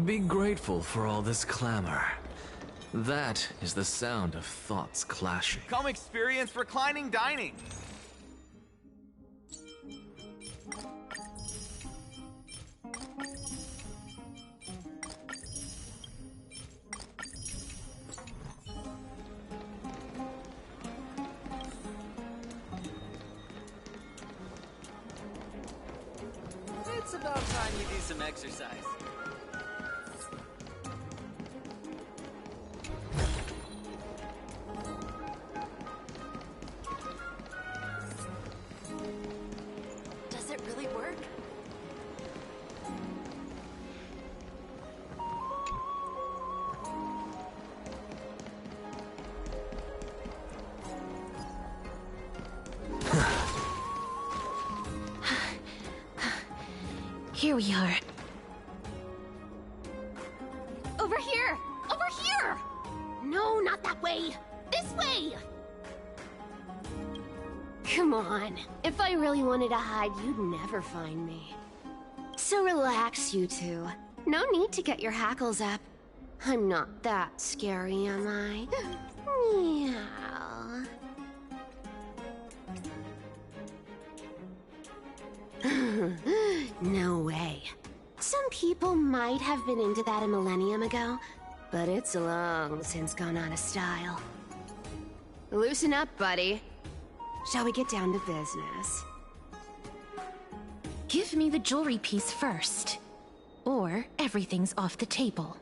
Be grateful for all this clamor. That is the sound of thoughts clashing. Come experience reclining dining. It's about time you do some exercise. Does it really work? Here we are. Over here! Over here! No, not that way! This way! Come on. If I really wanted to hide, you'd never find me. So relax, you two. No need to get your hackles up. I'm not that scary, am I? Meow. No way. Some people might have been into that a millennium ago, but it's long since gone out of style. Loosen up, buddy. Shall we get down to business? Give me the jewelry piece first, or everything's off the table.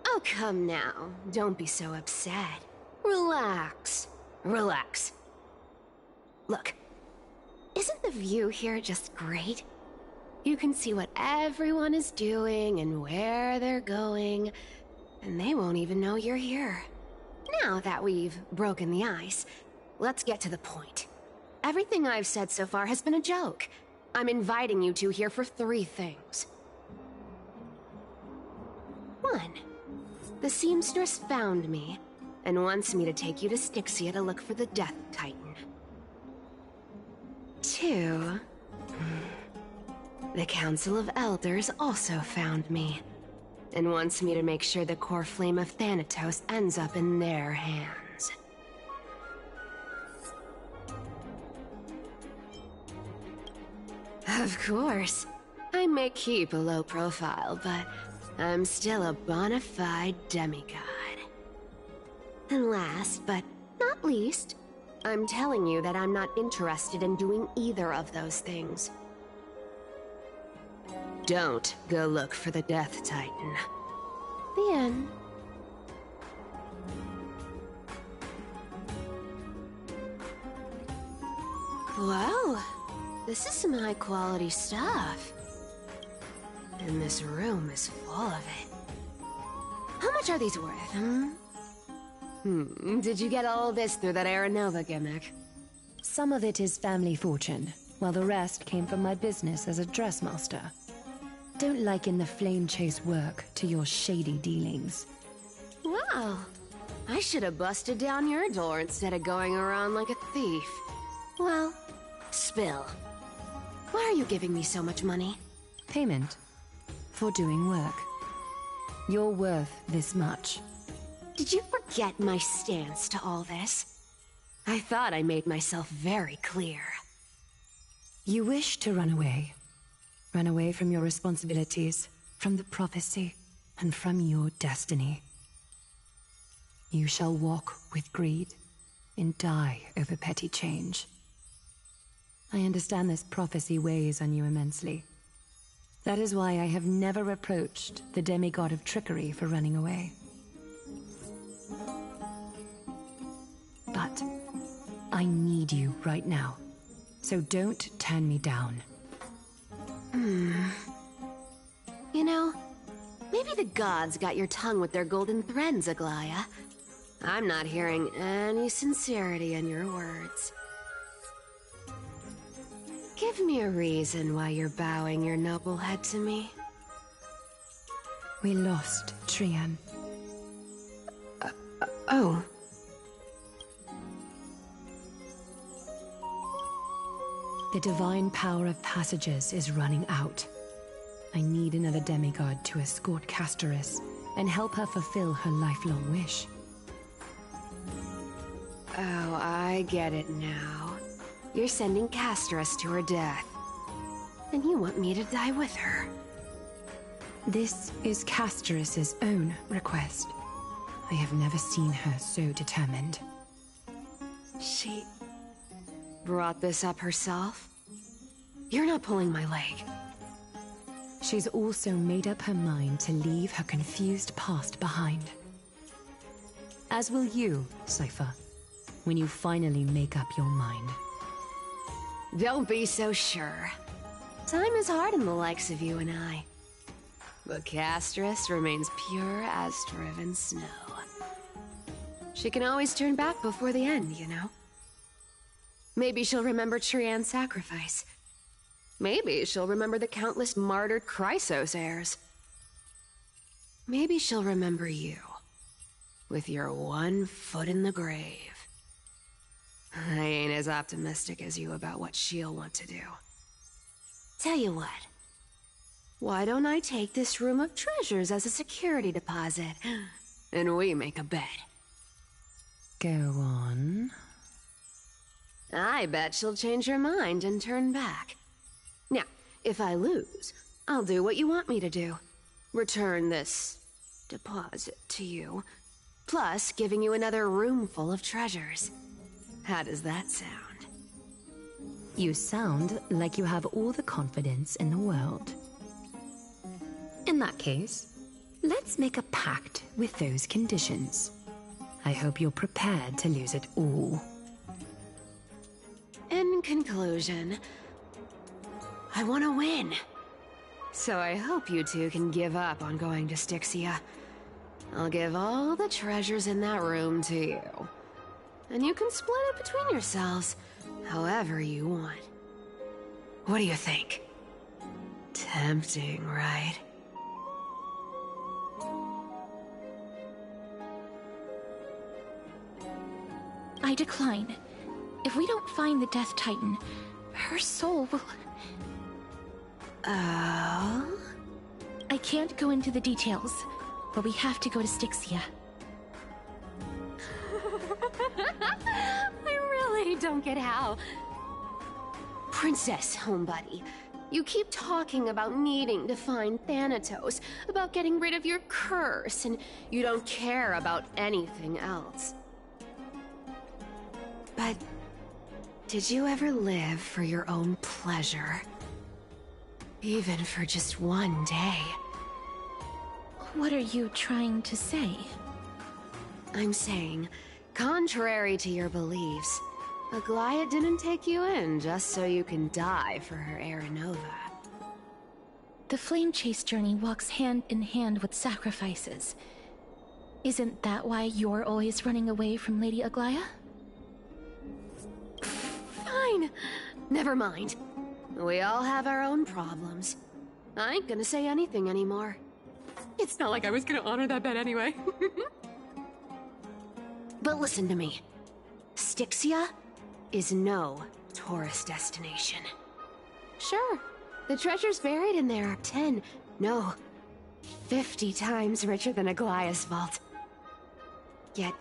Oh, come now. Don't be so upset. Relax. Relax. Look, isn't the view here just great? You can see what everyone is doing and where they're going, and they won't even know you're here. Now that we've broken the ice, let's get to the point. Everything I've said so far has been a joke. I'm inviting you two here for 3 things. 1. The seamstress found me and wants me to take you to Styxia to look for the Death Titan. 2. The Council of Elders also found me and wants me to make sure the core flame of Thanatos ends up in their hands. Of course. I may keep a low profile, but I'm still a bona fide demigod. And last, but not least, I'm telling you that I'm not interested in doing either of those things. Don't go look for the Death Titan. The end. Well, this is some high-quality stuff. And this room is full of it. How much are these worth, Did you get all this through that Aranova gimmick? Some of it is family fortune, while the rest came from my business as a dressmaster. Don't liken the flame chase work to your shady dealings. Wow. I should have busted down your door instead of going around like a thief. Well, spill. Why are you giving me so much money? Payment for doing work. You're worth this much. Did you forget my stance to all this? I thought I made myself very clear. You wish to run away. Run away from your responsibilities, from the prophecy, and from your destiny. You shall walk with greed and die over petty change. I understand this prophecy weighs on you immensely. That is why I have never reproached the demigod of trickery for running away. But I need you right now, so don't turn me down. You know, maybe the gods got your tongue with their golden threads, Aglaya. I'm not hearing any sincerity in your words. Give me a reason why you're bowing your noble head to me. We lost Trian. Oh. The divine power of passages is running out. I need another demigod to escort Castoris and help her fulfill her lifelong wish. Oh, I get it now. You're sending Castoris to her death. And you want me to die with her. This is Castoris's own request. I have never seen her so determined. She brought this up herself? You're not pulling my leg. She's also made up her mind to leave her confused past behind. As will you, Cypher, when you finally make up your mind. Don't be so sure. Time is hard on the likes of you and I. But Castoris remains pure as driven snow. She can always turn back before the end, you know? Maybe she'll remember Trian's sacrifice. Maybe she'll remember the countless martyred Chrysos heirs. Maybe she'll remember you, with your one foot in the grave. I ain't as optimistic as you about what she'll want to do. Tell you what. Why don't I take this room of treasures as a security deposit, and we make a bet? Go on. I bet she'll change her mind and turn back. Now, if I lose, I'll do what you want me to do. Return this deposit to you, plus giving you another room full of treasures. How does that sound? You sound like you have all the confidence in the world. In that case, let's make a pact with those conditions. I hope you're prepared to lose it all. In conclusion, I want to win. So I hope you two can give up on going to Styxia. I'll give all the treasures in that room to you. And you can split it between yourselves, however you want. What do you think? Tempting, right? I decline. If we don't find the Death Titan, her soul will... Oh? I can't go into the details, but we have to go to Styxia. I really don't get how. Princess, homebuddy, you keep talking about needing to find Thanatos, about getting rid of your curse, and you don't care about anything else. But did you ever live for your own pleasure? Even for just one day? What are you trying to say? I'm saying, contrary to your beliefs, Aglaia didn't take you in just so you can die for her Aranova. The flame chase journey walks hand in hand with sacrifices. Isn't that why you're always running away from Lady Aglaia? Fine. Never mind. We all have our own problems. I ain't gonna say anything anymore. It's not like I was gonna honor that bet anyway. But listen to me. Styxia is no tourist destination. Sure, the treasures buried in there are 10, no, 50 times richer than Aglaia's vault. Yet,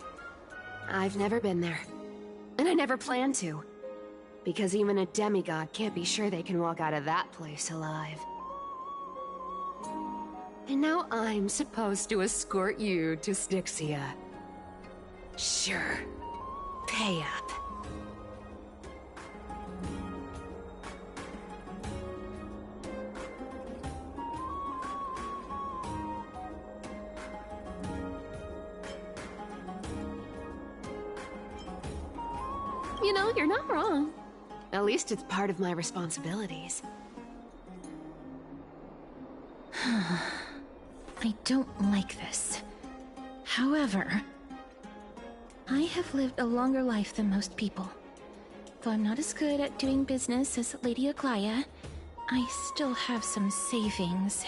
I've never been there. And I never plan to. Because even a demigod can't be sure they can walk out of that place alive. And now I'm supposed to escort you to Styxia. Sure. Pay up. You know, you're not wrong. At least it's part of my responsibilities. I don't like this. However, I have lived a longer life than most people. Though I'm not as good at doing business as Lady Aglaia, I still have some savings.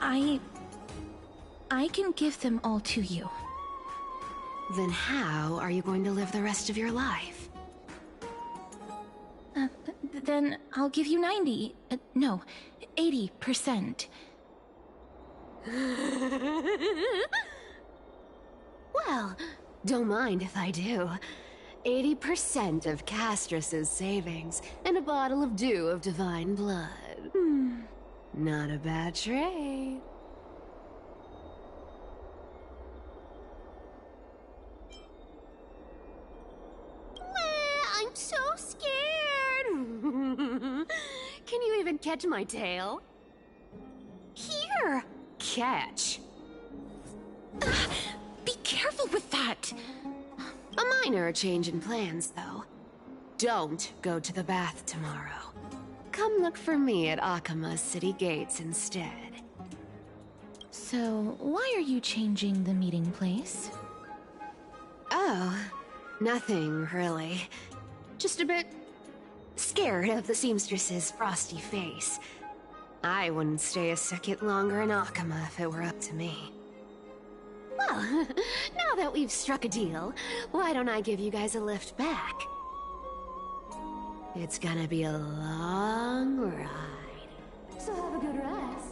I can give them all to you. Then how are you going to live the rest of your life? Then I'll give you 90. No, 80%. Well, don't mind if I do. 80% of Castrus's savings and a bottle of dew of divine blood. Not a bad trade. I'm so scared. Can you even catch my tail? Here! Catch. Be careful with that! A minor change in plans, though. Don't go to the bath tomorrow. Come look for me at Akama's city gates instead. So, why are you changing the meeting place? Oh, nothing really. Just a bit scared of the seamstress's frosty face. I wouldn't stay a second longer in Akama if it were up to me. Well, now that we've struck a deal, why don't I give you guys a lift back? It's gonna be a long ride. So have a good rest.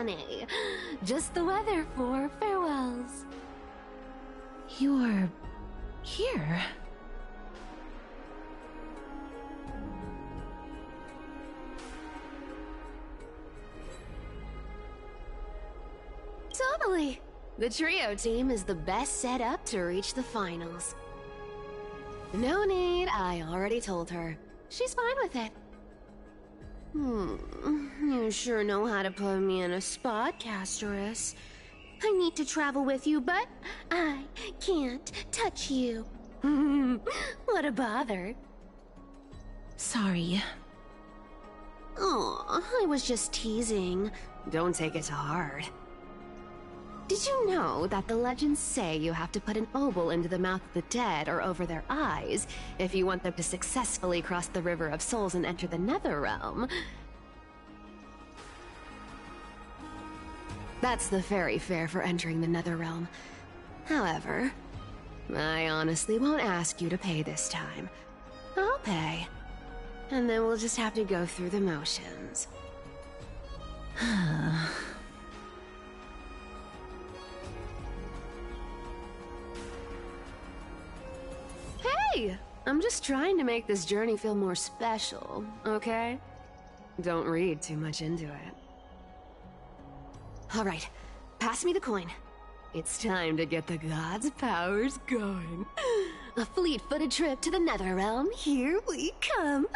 sunny. Just the weather for farewells. You're here. Totally. The trio team is the best set up to reach the finals. No need, I already told her. She's fine with it. You sure know how to put me in a spot, Castorus. I need to travel with you, but I can't touch you. What a bother. Sorry. Aw, I was just teasing. Don't take it to heart. Did you know that the legends say you have to put an obol into the mouth of the dead or over their eyes if you want them to successfully cross the River of Souls and enter the Netherrealm? That's the fairy fare for entering the Netherrealm. However, I honestly won't ask you to pay this time. I'll pay. And then we'll just have to go through the motions. Hey! I'm just trying to make this journey feel more special, okay? Don't read too much into it. Alright, pass me the coin. It's time to get the gods' powers going. A fleet-footed trip to the Netherrealm, here we come!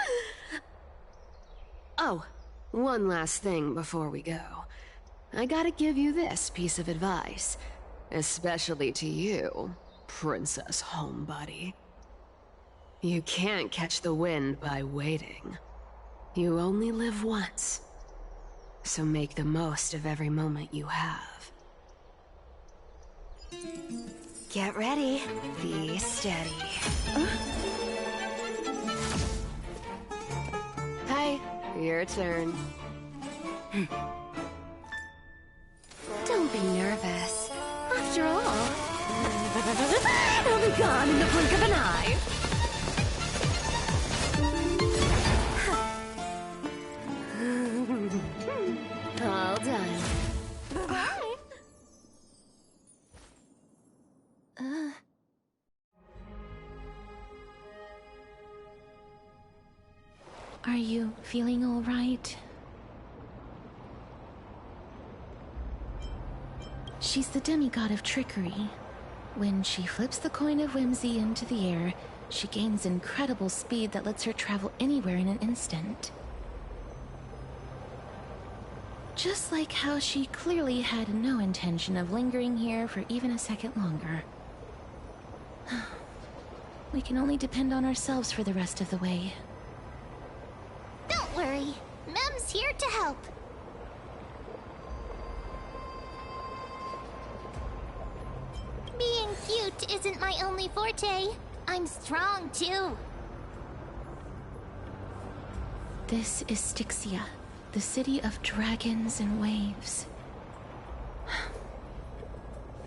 Oh, one last thing before we go. I gotta give you this piece of advice. Especially to you, Princess Homebody. You can't catch the wind by waiting. You only live once. So make the most of every moment you have. Get ready. Be steady. Hi, your turn. Don't be nervous. After all, it'll be gone in the blink of an eye. All done. Bye. Are you feeling all right? She's the demigod of trickery. When she flips the coin of whimsy into the air, she gains incredible speed that lets her travel anywhere in an instant. Just like how she clearly had no intention of lingering here for even a second longer. We can only depend on ourselves for the rest of the way. Don't worry. Mem's here to help. Being cute isn't my only forte. I'm strong, too. This is Styxia, the city of dragons and waves.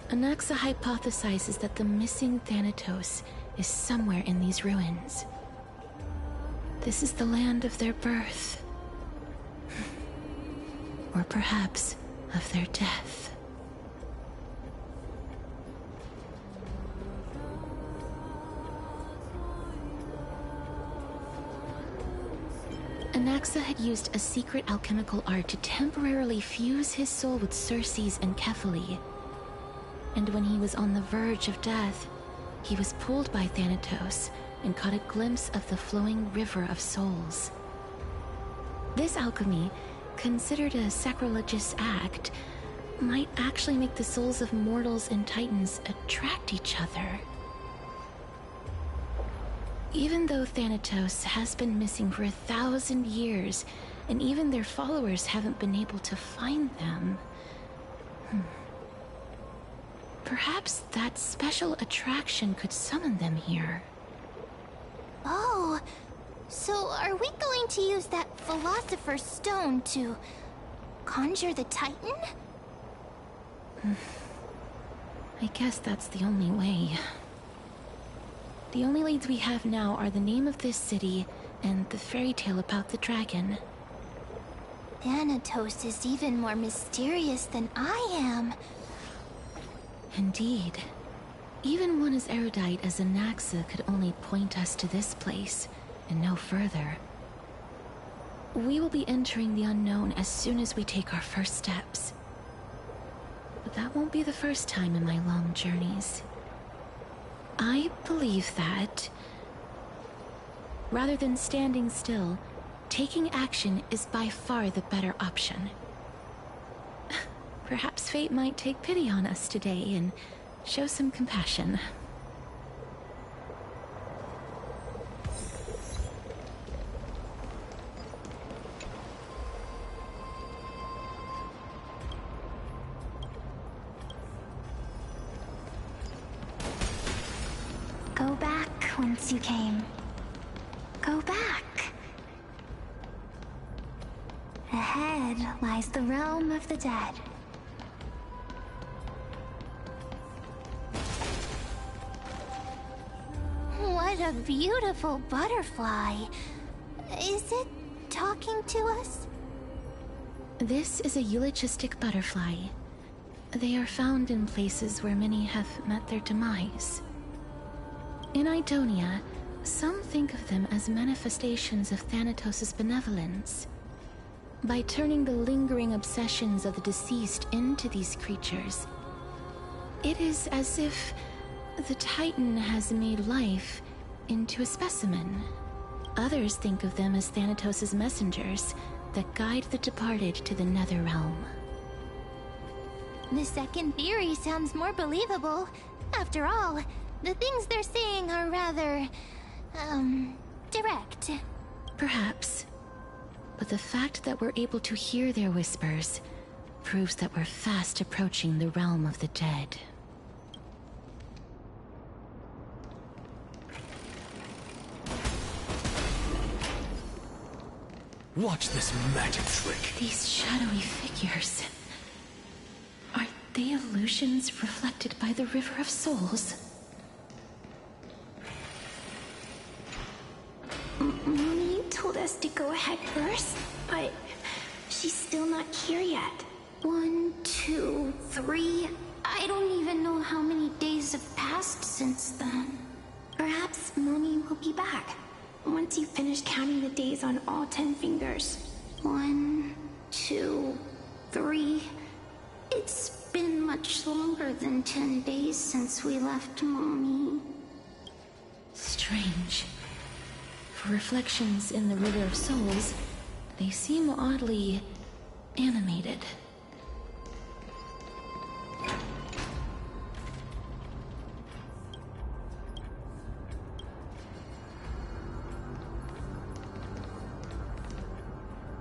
Anaxa hypothesizes that the missing Thanatos is somewhere in these ruins. This is the land of their birth. Or perhaps of their death. Anaxa had used a secret alchemical art to temporarily fuse his soul with Circe's and Kefali. And when he was on the verge of death, he was pulled by Thanatos and caught a glimpse of the flowing river of souls. This alchemy, considered a sacrilegious act, might actually make the souls of mortals and titans attract each other. Even though Thanatos has been missing for 1,000 years, and even their followers haven't been able to find them, perhaps that special attraction could summon them here. Oh, so are we going to use that Philosopher's Stone to conjure the Titan? I guess that's the only way. The only leads we have now are the name of this city and the fairy tale about the dragon. Thanatos is even more mysterious than I am. Indeed. Even one as erudite as Anaxa could only point us to this place, and no further. We will be entering the unknown as soon as we take our first steps. But that won't be the first time in my long journeys. I believe that, rather than standing still, taking action is by far the better option. Perhaps fate might take pity on us today and show some compassion. Go back whence you came. Go back. Ahead lies the realm of the dead. What a beautiful butterfly. Is it talking to us? This is a eulogistic butterfly. They are found in places where many have met their demise. In Idonia, some think of them as manifestations of Thanatos' benevolence. By turning the lingering obsessions of the deceased into these creatures, it is as if the Titan has made life into a specimen. Others think of them as Thanatos' messengers that guide the departed to the nether realm. The second theory sounds more believable. After all, the things they're saying are rather, direct. Perhaps. But the fact that we're able to hear their whispers proves that we're fast approaching the realm of the dead. Watch this magic trick. These shadowy figures... are they illusions reflected by the River of Souls? Mommy told us to go ahead first, but she's still not here yet. 1, 2, 3... I don't even know how many days have passed since then. Perhaps Mommy will be back once you finish counting the days on all 10 fingers. 1, 2, 3... It's been much longer than 10 days since we left Mommy. Strange. For reflections in the River of Souls, they seem oddly animated.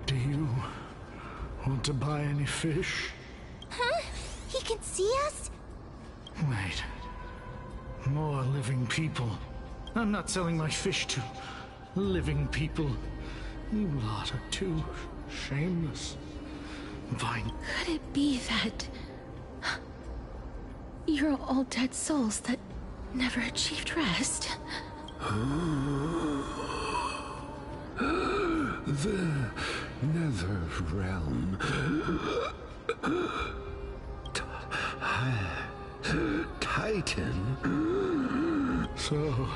Do you want to buy any fish? Huh? He can see us? Wait. More living people. I'm not selling my fish to living people. You lot are too shameless. Fine. Could it be that... you're all dead souls that never achieved rest? The nether realm. Titan. So...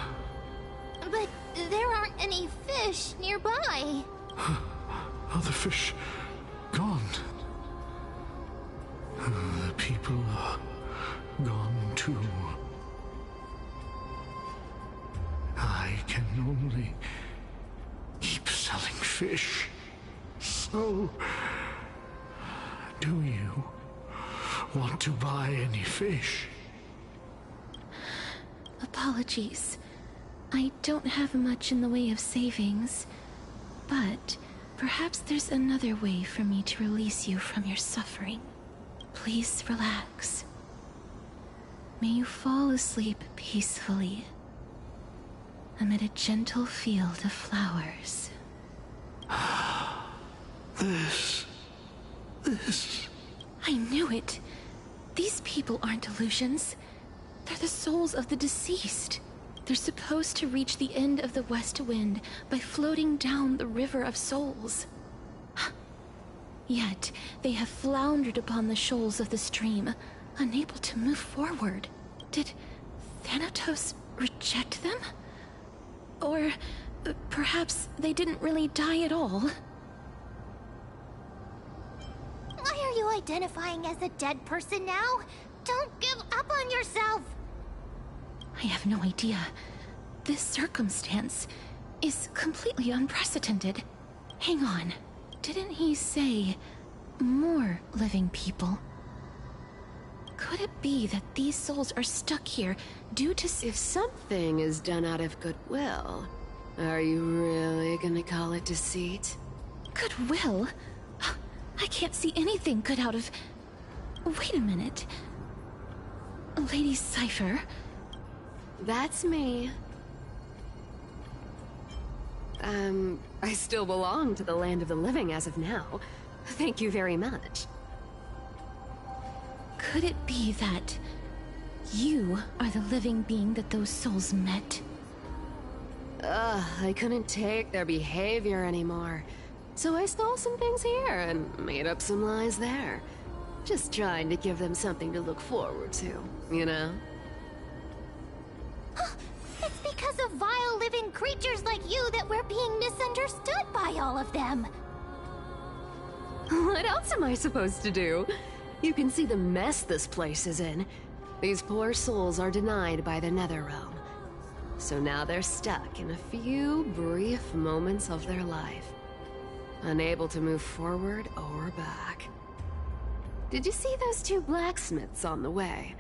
But there aren't any fish nearby. Are the fish gone? The people are gone too. I can only keep selling fish. So, do you want to buy any fish? Apologies. I don't have much in the way of savings, but perhaps there's another way for me to release you from your suffering. Please relax. May you fall asleep peacefully amid a gentle field of flowers. This... I knew it. These people aren't illusions. They're the souls of the deceased. They're supposed to reach the end of the West Wind by floating down the River of Souls. Yet they have floundered upon the shoals of the stream, unable to move forward. Did Thanatos reject them? Or perhaps they didn't really die at all? Why are you identifying as a dead person now? Don't give up on yourself! I have no idea. This circumstance is completely unprecedented. Hang on. Didn't he say more living people? Could it be that these souls are stuck here due to... If something is done out of goodwill, are you really gonna call it deceit? Goodwill? I can't see anything good out of... Wait a minute. Lady Cypher? That's me. I still belong to the land of the living as of now. Thank you very much. Could it be that you are the living being that those souls met? I couldn't take their behavior anymore. So I stole some things here and made up some lies there. Just trying to give them something to look forward to, you know? It's because of vile living creatures like you that we're being misunderstood by all of them. What else am I supposed to do? You can see the mess this place is in. These poor souls are denied by the Netherrealm. So now they're stuck in a few brief moments of their life. Unable to move forward or back. Did you see those two blacksmiths on the way?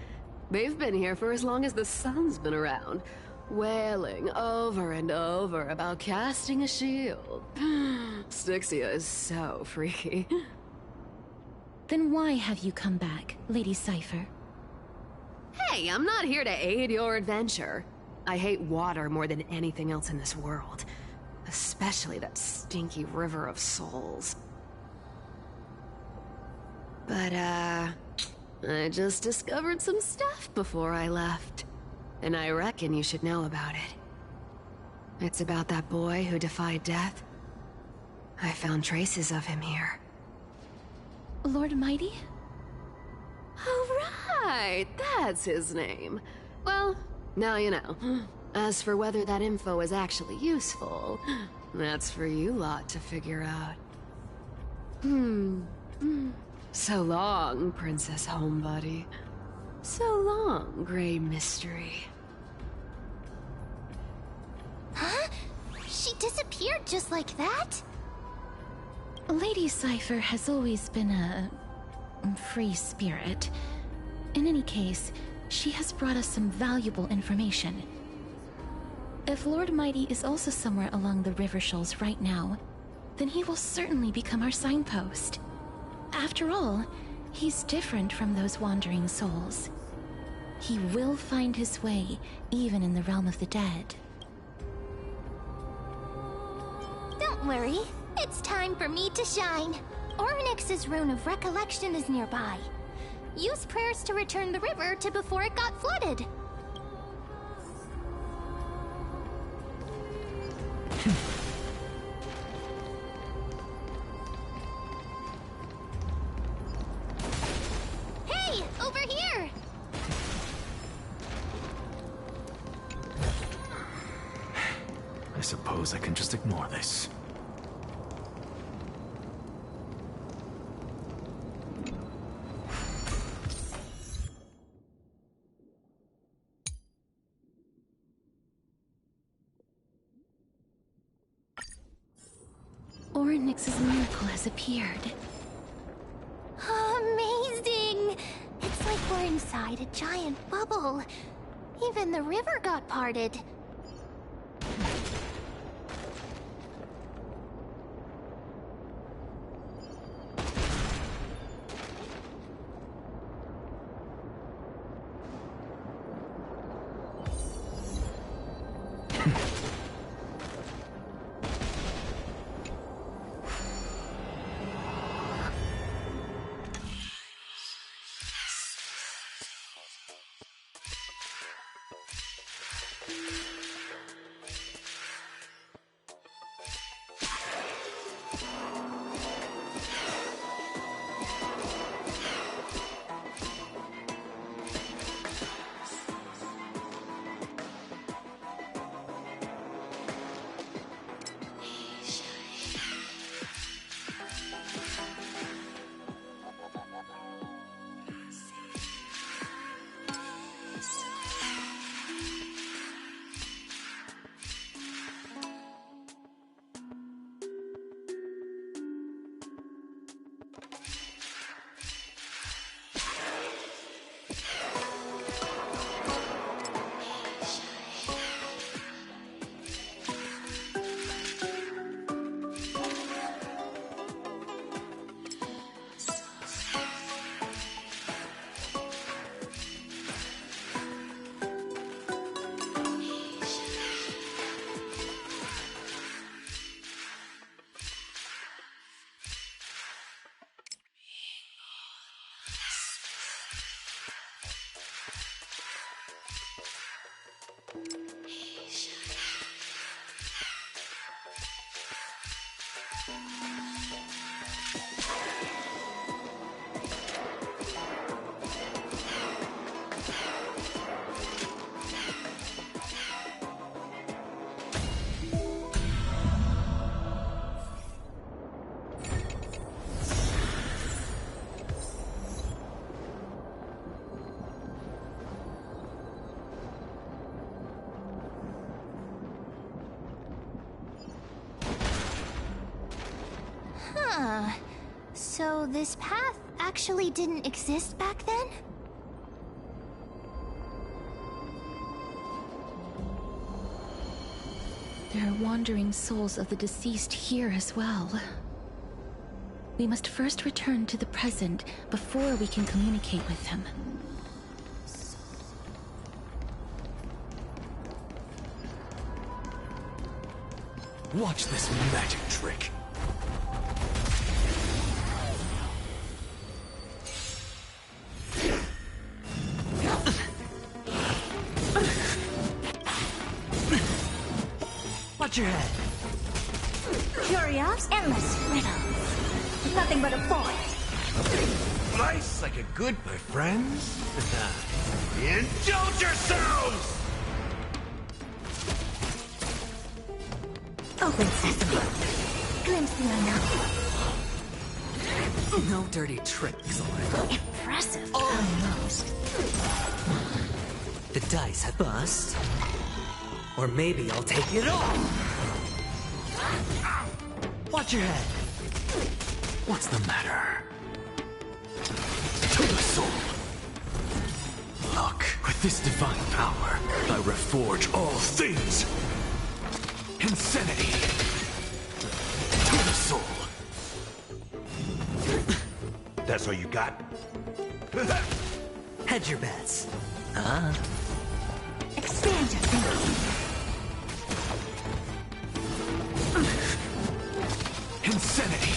They've been here for as long as the sun's been around, wailing over and over about casting a shield. Styxia is so freaky. Then why have you come back, Lady Cypher? Hey, I'm not here to aid your adventure. I hate water more than anything else in this world. Especially that stinky river of souls. But, I just discovered some stuff before I left. And I reckon you should know about it. It's about that boy who defied death. I found traces of him here. Lord Mighty? Oh, right! That's his name. Well, now you know. As for whether that info is actually useful, that's for you lot to figure out. So long, Princess Homebody. So long, Grey Mystery. Huh? She disappeared just like that? Lady Cypher has always been a free spirit. In any case, she has brought us some valuable information. If Lord Mighty is also somewhere along the river shoals right now, then he will certainly become our signpost. After all, he's different from those wandering souls. He will find his way, even in the realm of the dead. Don't worry. It's time for me to shine. Ornyx's Rune of Recollection is nearby. Use prayers to return the river to before it got flooded. Hey, over here! I suppose I can just ignore this. Ornyx's miracle has appeared. Amazing! It's like we're inside a giant bubble. Even the river got parted. So this path actually didn't exist back then? There are wandering souls of the deceased here as well. We must first return to the present before we can communicate with them. Watch this magic trick. Watch your head. Curious, endless riddle. Nothing but a point. Nice like a good, my friends. Indulge yourselves! Open sesame. Glimpse the unknown. No dirty tricks, alright? Impressive. Almost. The dice have bust. Or maybe I'll take it all. Watch your head. What's the matter? To the soul. Look, with this divine power, I reforge all things. Insanity. To the soul. That's all you got? Hedge your bets. Expand your thinking. Insanity.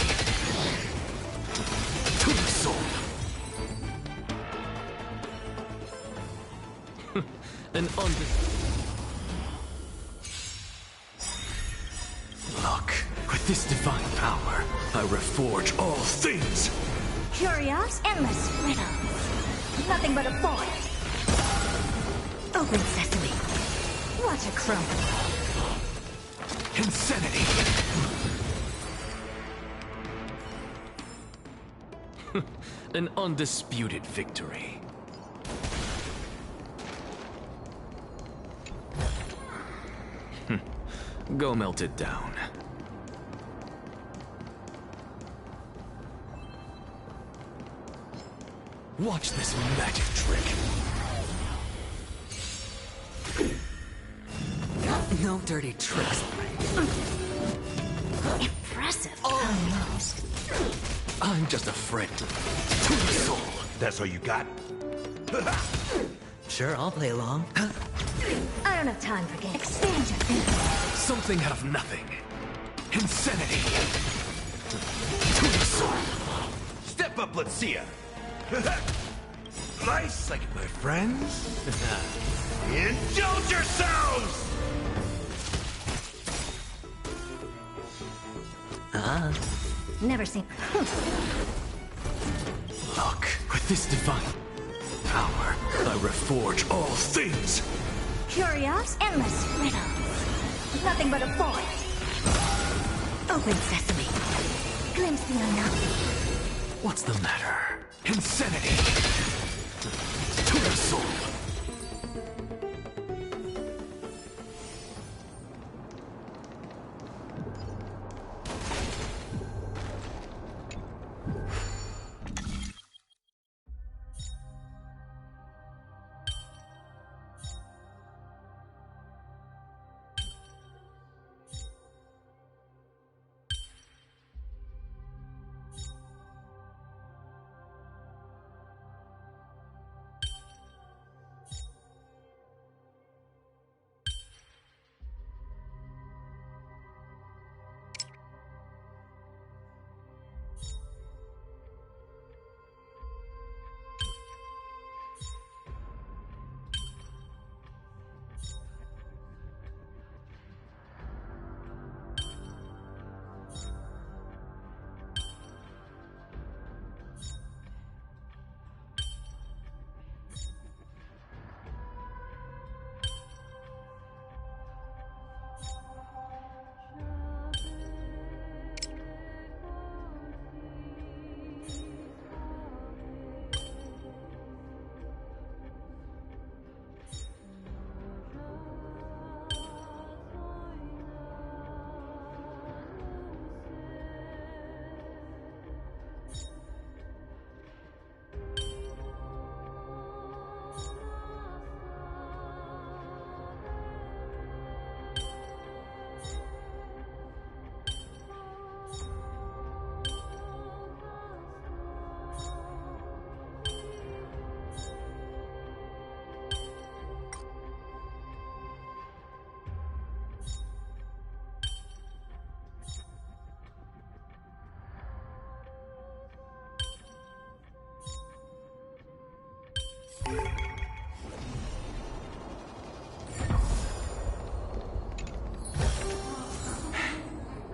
To the soul. An Look, with this divine power, I reforge all things. Curious, endless riddle. Nothing but a point. Open sesame. Watch it crumble. Insanity. An undisputed victory. Go melt it down. Watch this magic trick. No dirty tricks, alright? Impressive. Almost. I'm just a friend. To the soul. That's all you got? Sure, I'll play along. I don't have time for games. Expand your thinking. Something out of nothing. Insanity. To the soul. Step up, let's see ya. Nice like my friends. Indulge yourselves! Never seen. Look, with this divine power, I reforge all things. Curious, endless riddle. Nothing but a point. Open sesame. Glimpse the unknown. What's the matter? Insanity. To the soul.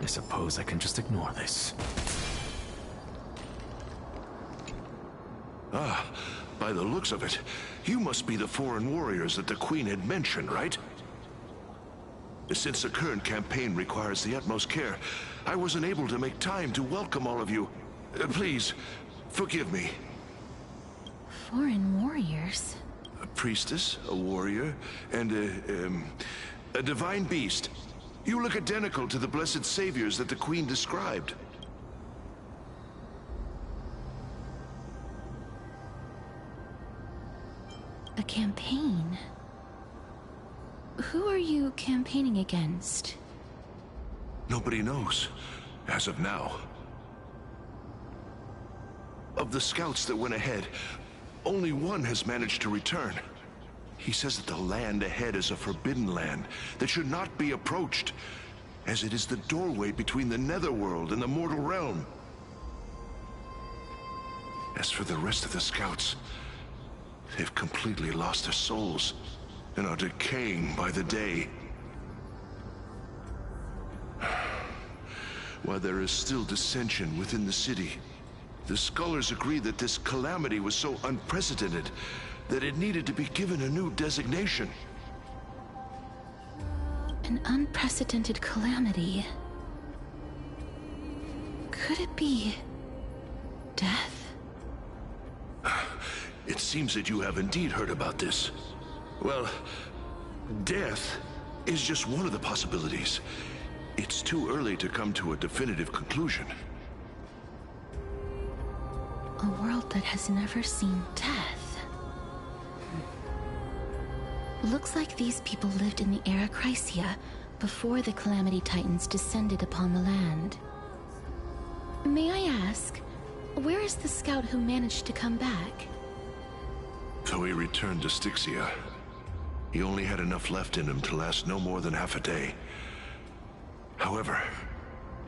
I suppose I can just ignore this. Ah, by the looks of it, you must be the foreign warriors that the Queen had mentioned, right? Since the current campaign requires the utmost care, I wasn't able to make time to welcome all of you. Please, forgive me. Foreign warriors? A priestess, a warrior, and a divine beast. You look identical to the blessed saviors that the Queen described. A campaign? Who are you campaigning against? Nobody knows, as of now. Of the scouts that went ahead, only one has managed to return. He says that the land ahead is a forbidden land that should not be approached, as it is the doorway between the netherworld and the mortal realm. As for the rest of the scouts, they've completely lost their souls and are decaying by the day. While there is still dissension within the city, the scholars agree that this calamity was so unprecedented that it needed to be given a new designation. An unprecedented calamity. Could it be death? It seems that you have indeed heard about this. Well, death is just one of the possibilities. It's too early to come to a definitive conclusion. A world that has never seen death. Looks like these people lived in the era Chrysia before the Calamity Titans descended upon the land. May I ask, where is the scout who managed to come back? So he returned to Styxia. He only had enough left in him to last no more than half a day. However,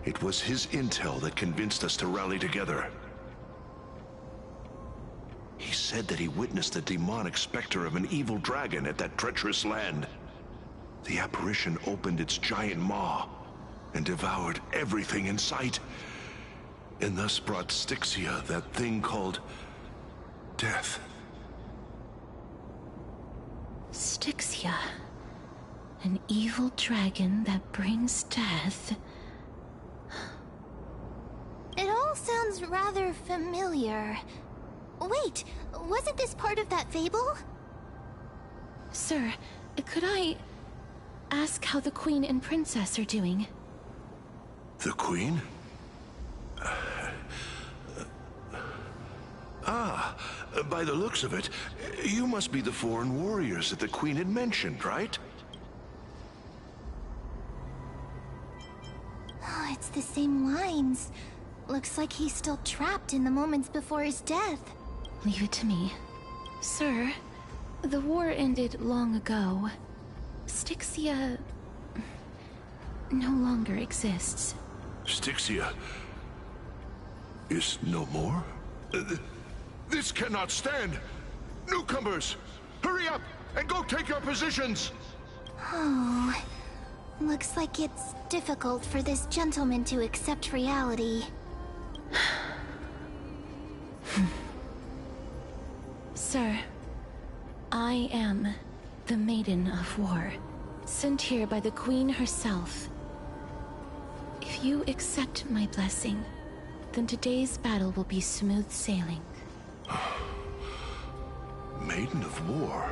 it was his intel that convinced us to rally together. He said that he witnessed the demonic specter of an evil dragon at that treacherous land. The apparition opened its giant maw and devoured everything in sight, and thus brought Styxia that thing called death. Styxia. An evil dragon that brings death. It all sounds rather familiar. Wait, wasn't this part of that fable? Sir, could I ask how the Queen and Princess are doing? The Queen? By the looks of it, you must be the foreign warriors that the Queen had mentioned, right? Oh, it's the same lines. Looks like he's still trapped in the moments before his death. Leave it to me. Sir, the war ended long ago. Styxia no longer exists. Styxia is no more? This cannot stand! Newcomers, hurry up and go take your positions! Oh, looks like it's difficult for this gentleman to accept reality. Sir, I am the Maiden of War, sent here by the Queen herself. If you accept my blessing, then today's battle will be smooth sailing. Maiden of War?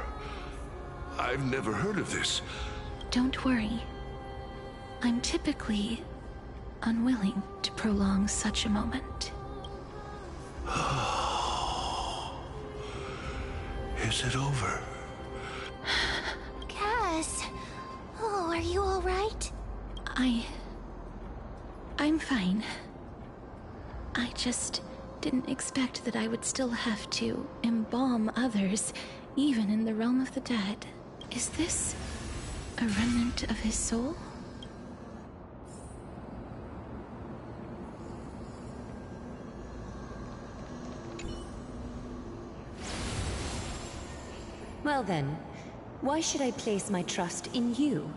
I've never heard of this. Don't worry. I'm typically unwilling to prolong such a moment. Is it over? Cass, oh, are you all right? I'm fine. I just didn't expect that I would still have to embalm others, even in the realm of the dead. Is this a remnant of his soul? Well then, why should I place my trust in you?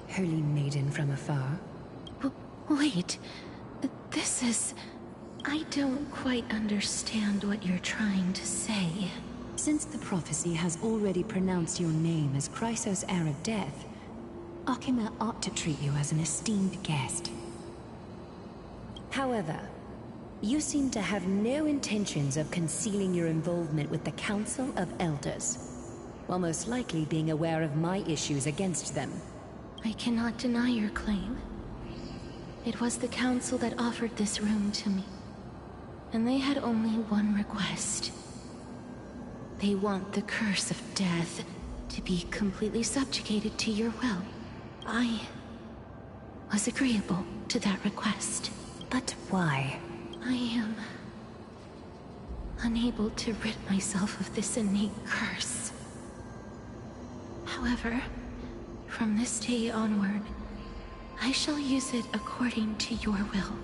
Holy maiden from afar. Wait. This is... I don't quite understand what you're trying to say. Since the prophecy has already pronounced your name as Chrysos' heir of death, Akima ought to treat you as an esteemed guest. However, you seem to have no intentions of concealing your involvement with the Council of Elders, while most likely being aware of my issues against them. I cannot deny your claim. It was the Council that offered this room to me, and they had only one request. They want the curse of death to be completely subjugated to your will. I was agreeable to that request. But why? I am unable to rid myself of this innate curse. However, from this day onward, I shall use it according to your will.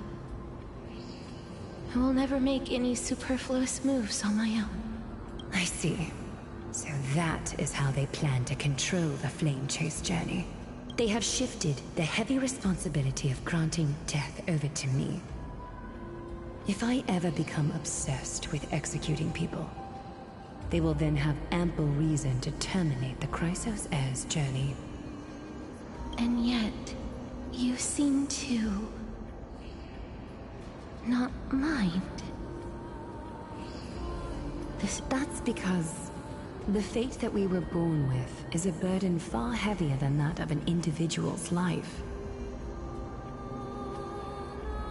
I will never make any superfluous moves on my own. I see. So that is how they plan to control the Flame Chase journey. They have shifted the heavy responsibility of granting death over to me. If I ever become obsessed with executing people, they will then have ample reason to terminate the Chrysos heir's journey. And yet, you seem to... not mind. That's because the fate that we were born with is a burden far heavier than that of an individual's life.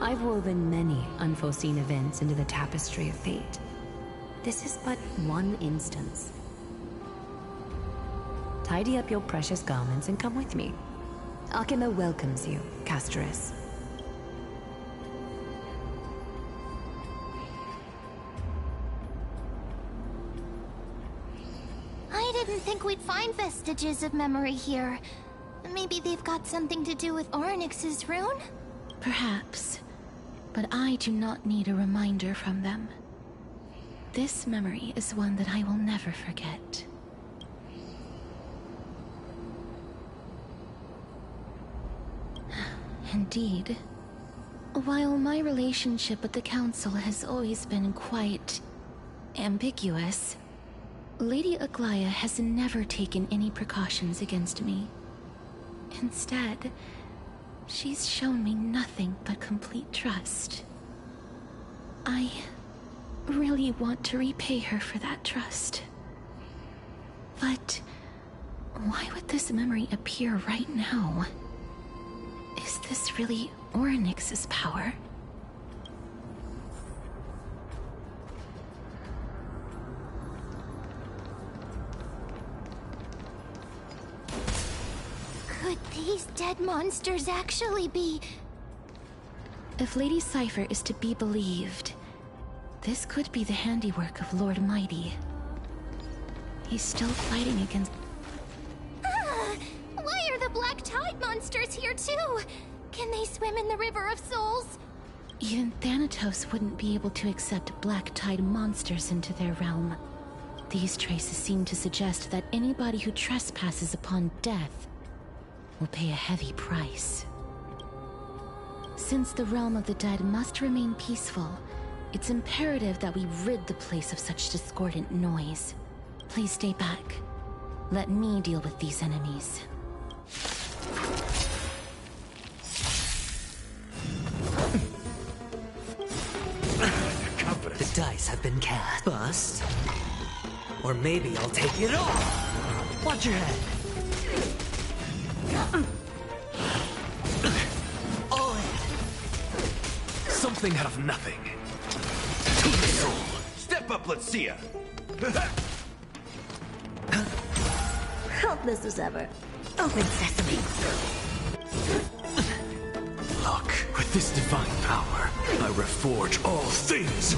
I've woven many unforeseen events into the tapestry of fate. This is but one instance. Tidy up your precious garments and come with me. Akima welcomes you, Castoris. I didn't think we'd find vestiges of memory here. Maybe they've got something to do with Orynyx's rune? Perhaps. But I do not need a reminder from them. This memory is one that I will never forget. Indeed. While my relationship with the Council has always been quite... ambiguous, Lady Aglaya has never taken any precautions against me. Instead, she's shown me nothing but complete trust. I really want to repay her for that trust. But why would this memory appear right now? Is this really Orynyx's power? Could these dead monsters actually be... If Lady Cypher is to be believed, this could be the handiwork of Lord Mighty. He's still fighting against... Ah! Why are the Black Tide monsters here too? Can they swim in the River of Souls? Even Thanatos wouldn't be able to accept Black Tide monsters into their realm. These traces seem to suggest that anybody who trespasses upon death will pay a heavy price. Since the realm of the dead must remain peaceful, it's imperative that we rid the place of such discordant noise. Please stay back. Let me deal with these enemies. The dice have been cast. Bust. Or maybe I'll take it all. Watch your head. All in. Something out of nothing. Step up, let's see ya. Helpless as ever. Open sesame. Look, with this divine power, I reforge all things.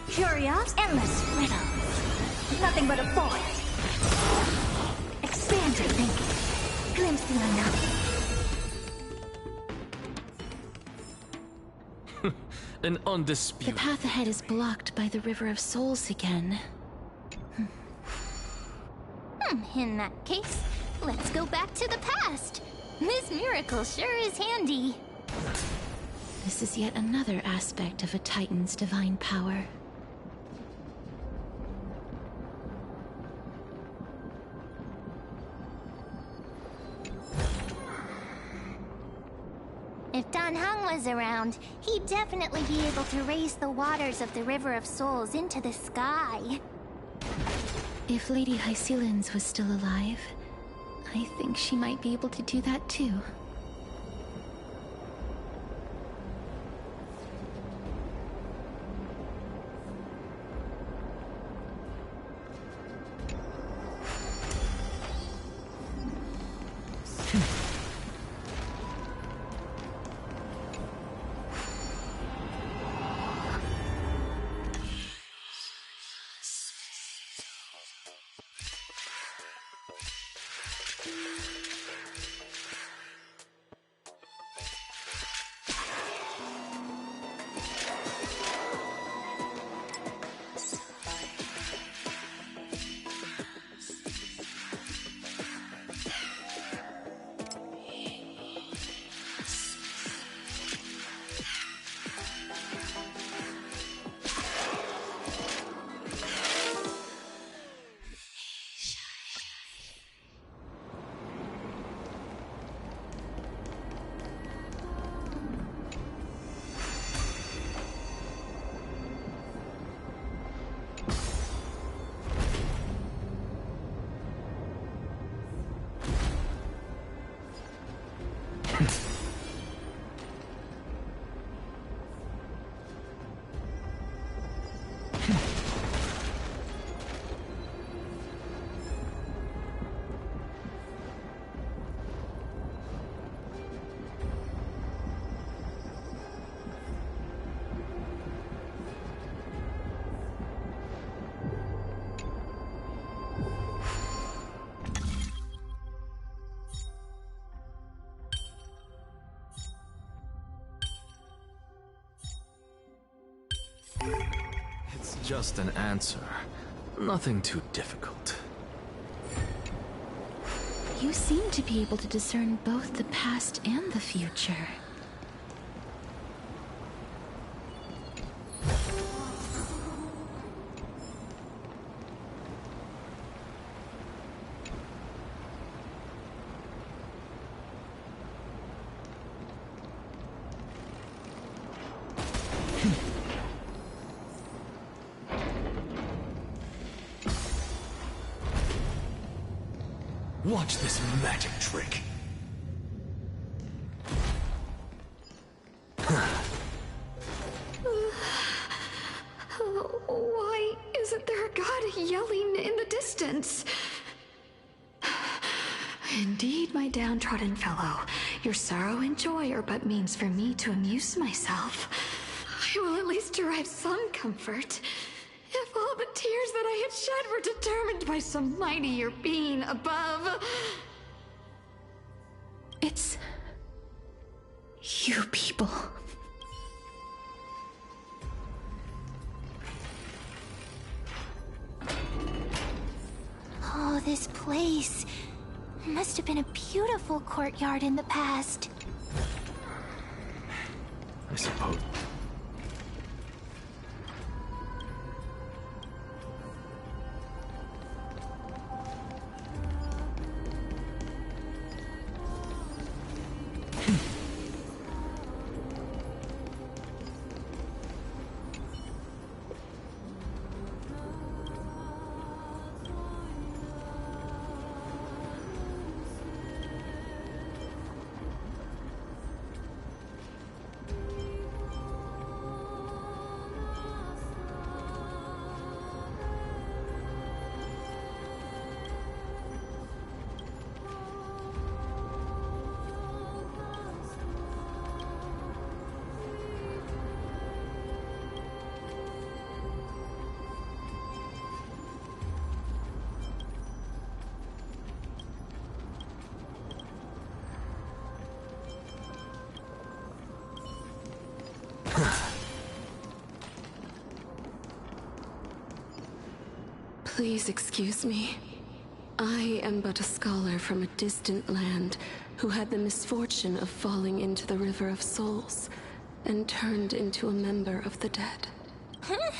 Curious, endless riddles. Nothing but a void. Expand your thinking. Glimpse the unknown. An undisputed... The path ahead is blocked by the River of Souls again. In that case, let's go back to the past. This miracle sure is handy. This is yet another aspect of a Titan's divine power. If Dan Heng was around, he'd definitely be able to raise the waters of the River of Souls into the sky. If Lady Hycelens was still alive, I think she might be able to do that too. It's just an answer. Nothing too difficult. You seem to be able to discern both the past and the future. Watch this magic trick. Why isn't there a god yelling in the distance? Indeed, my downtrodden fellow, your sorrow and joy are but means for me to amuse myself. I will at least derive some comfort. If all the tears that I had shed were determined by some mightier being above. It's you people. Oh, this place must have been a beautiful courtyard in the past. I suppose. Please excuse me. I am but a scholar from a distant land who had the misfortune of falling into the River of Souls and turned into a member of the dead. Huh?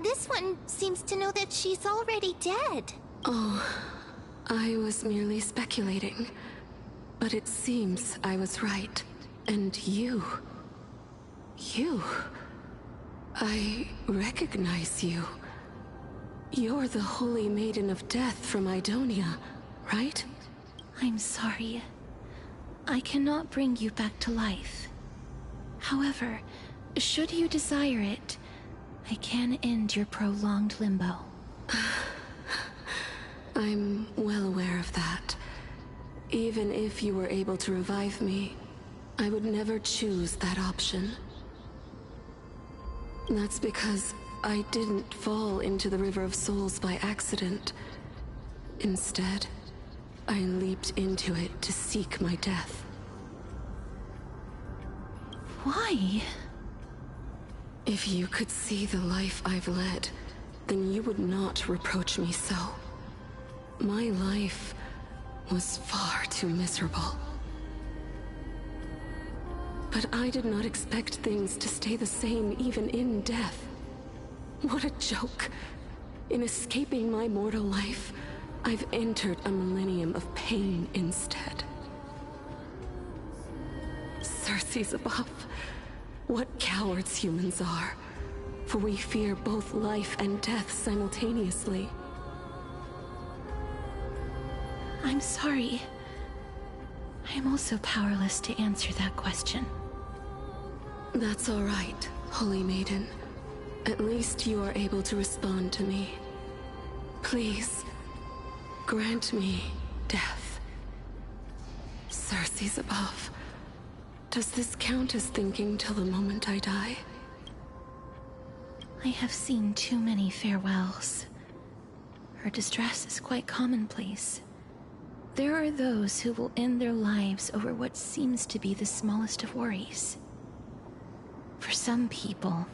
This one seems to know that she's already dead. Oh, I was merely speculating. But it seems I was right. And you... I recognize you. You're the Holy Maiden of Death from Idonia, right? I'm sorry. I cannot bring you back to life. However, should you desire it, I can end your prolonged limbo. I'm well aware of that. Even if you were able to revive me, I would never choose that option. That's because I didn't fall into the River of Souls by accident. Instead, I leaped into it to seek my death. Why? If you could see the life I've led, then you would not reproach me so. My life was far too miserable. But I did not expect things to stay the same even in death. What a joke. In escaping my mortal life, I've entered a millennium of pain instead. Circe's above. What cowards humans are. For we fear both life and death simultaneously. I'm sorry. I'm also powerless to answer that question. That's all right, Holy Maiden. At least you are able to respond to me. Please, grant me death. Circe's above. Does this count as thinking till the moment I die? I have seen too many farewells. Her distress is quite commonplace. There are those who will end their lives over what seems to be the smallest of worries. For some people,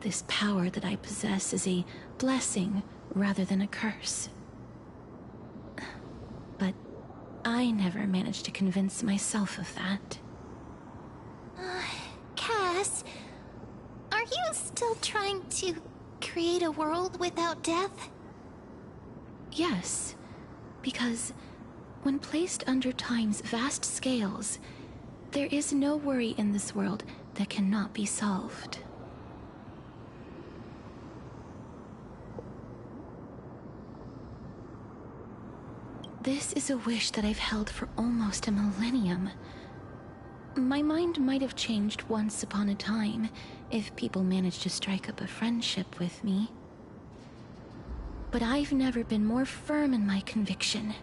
this power that I possess is a blessing rather than a curse. But I never managed to convince myself of that. Cass, are you still trying to create a world without death? Yes, because when placed under time's vast scales, there is no worry in this world that cannot be solved. This is a wish that I've held for almost a millennium. My mind might have changed once upon a time if people managed to strike up a friendship with me. But I've never been more firm in my conviction.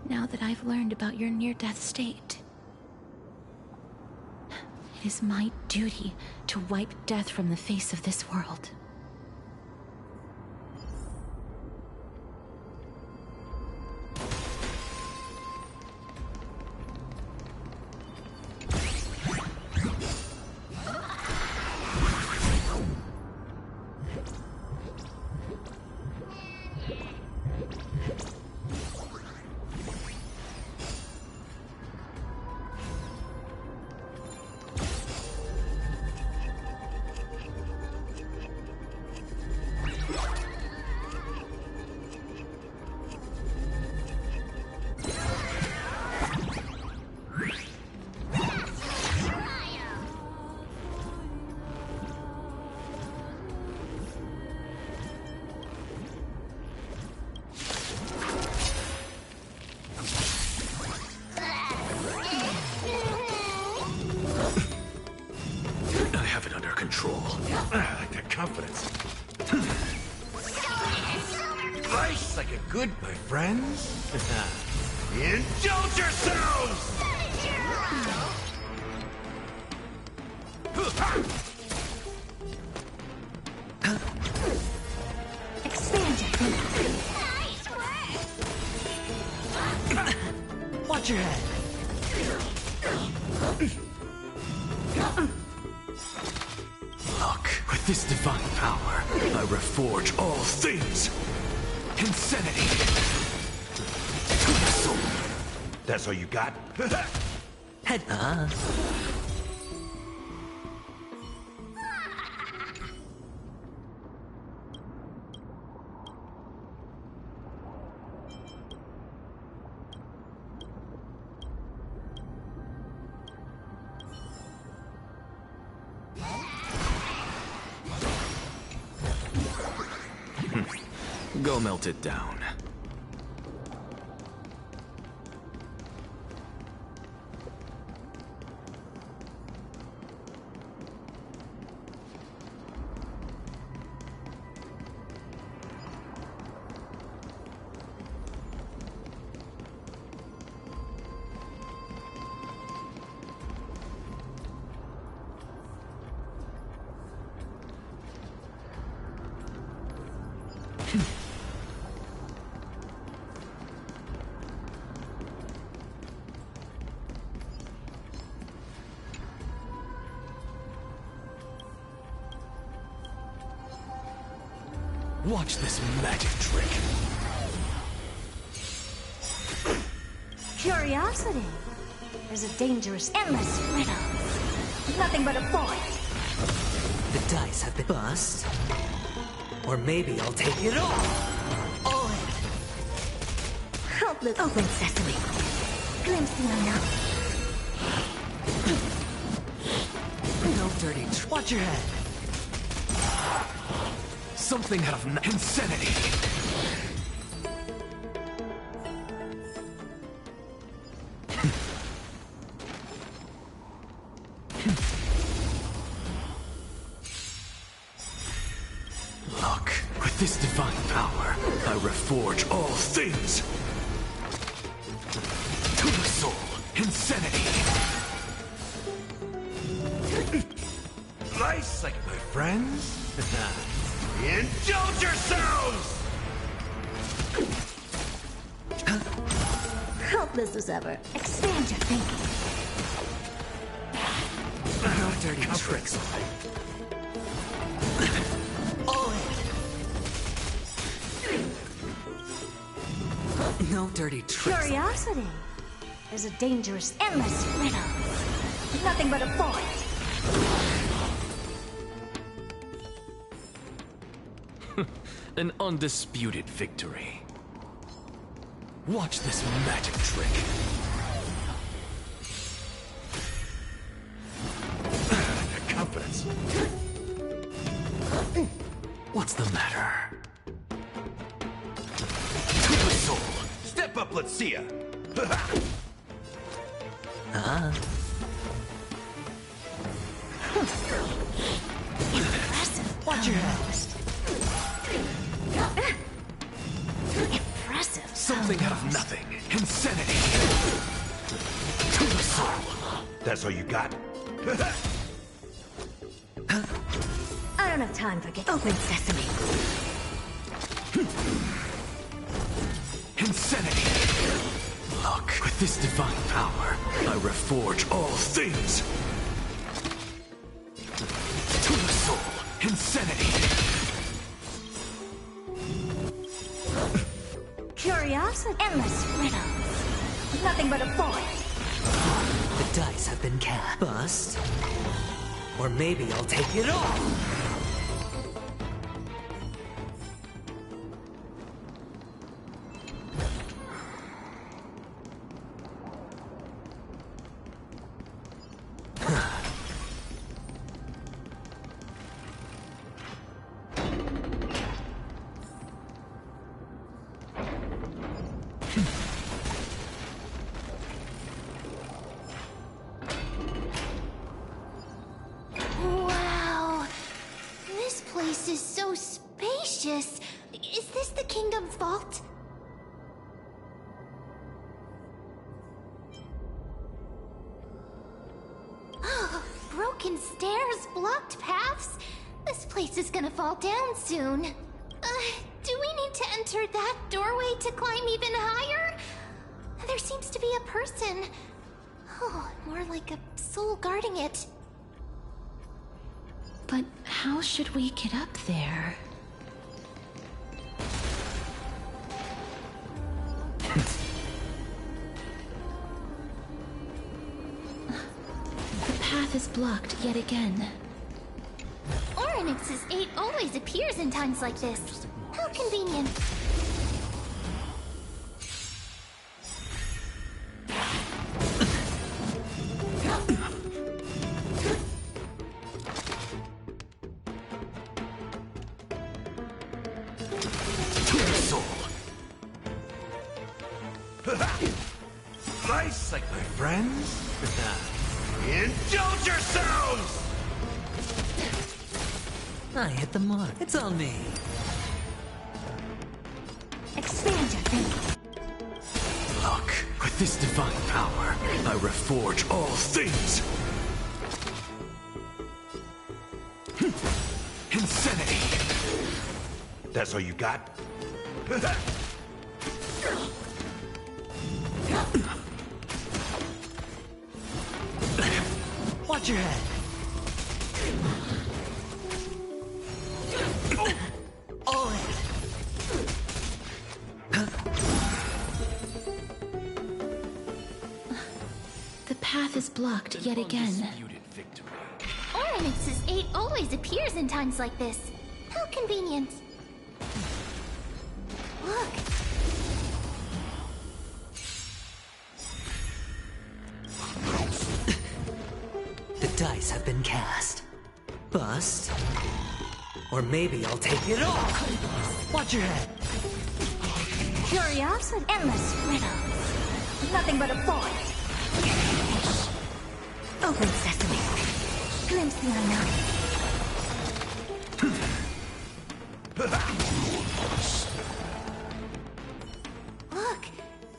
Now that I've learned about your near-death state, it is my duty to wipe death from the face of this world. I like that confidence. Rice like a good, my friends. Indulge yourselves! Watch your head. Look, with this divine power, I reforge all things. Insanity! That's all you got? Head. Go melt it down. Watch this magic trick. Curiosity. There's a dangerous, endless riddle. Nothing but a void. The dice have been bust. Or maybe I'll take it all. All in. Helpless. Open sesame. Glimpse the unknown. No dirty watch your head. Something out of insanity. Look, with this divine power, I reforge all things. To the soul, insanity. Nice like my friends. Indulge yourselves! Helpless as ever. Expand your thinking. No dirty tricks. All in. No dirty tricks. Curiosity. There's a dangerous, endless riddle. Nothing but a void. An undisputed victory. Watch this magic trick. Confidence. What's the matter? To the soul. Step up, let's see ya. Impressive. Watch your head. Impressive. Something out of nothing. Insanity. To the soul. That's all you got? I don't have time for open sesame. Insanity. Look, with this divine power, I reforge all things. To the soul. Insanity. Curiosity. Endless riddle. Nothing but a void. The dice have been cast. Bust. Or maybe I'll take it all. Wow. This place is so spacious. Is this the kingdom's vault? Oh, broken stairs, blocked paths. This place is gonna fall down soon. Do we need to enter that doorway to climb even higher? There seems to be a person. Oh, more like a soul guarding it. But how should we get up there? blocked yet again. Oryx's 8 always appears in times like this. How convenient. Nice, like my friends. Indulge yourselves! I hit the mark. It's on me. Expand your thinking. Look, with this divine power, I reforge all things. Insanity. That's all you got? Watch your head. All in. The path is blocked yet again. Oryx's 8 always appears in times like this. How convenient. Look. The dice have been cast. Bust. Or maybe I'll take it all. Watch your head. Curiosity. Endless riddles. Nothing but a void. Open sesame. Glimpse the unknown. Look,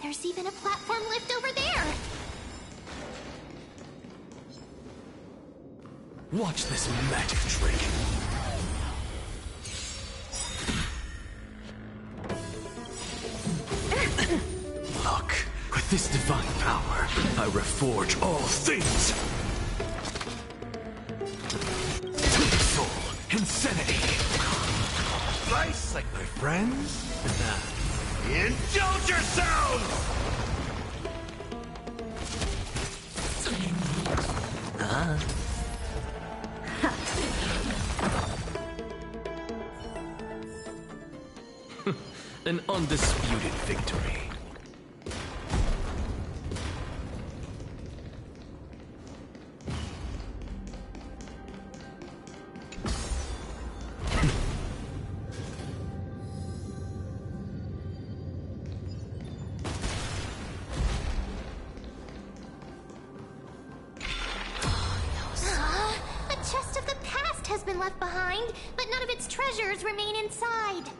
there's even a platform lift over there. Watch this magic trick. Look, with this divine power, I reforge all things. Soul, insanity. Nice, like my friends. Indulge yourselves! An undisputed victory. A chest of the past has been left behind, but none of its treasures remain inside.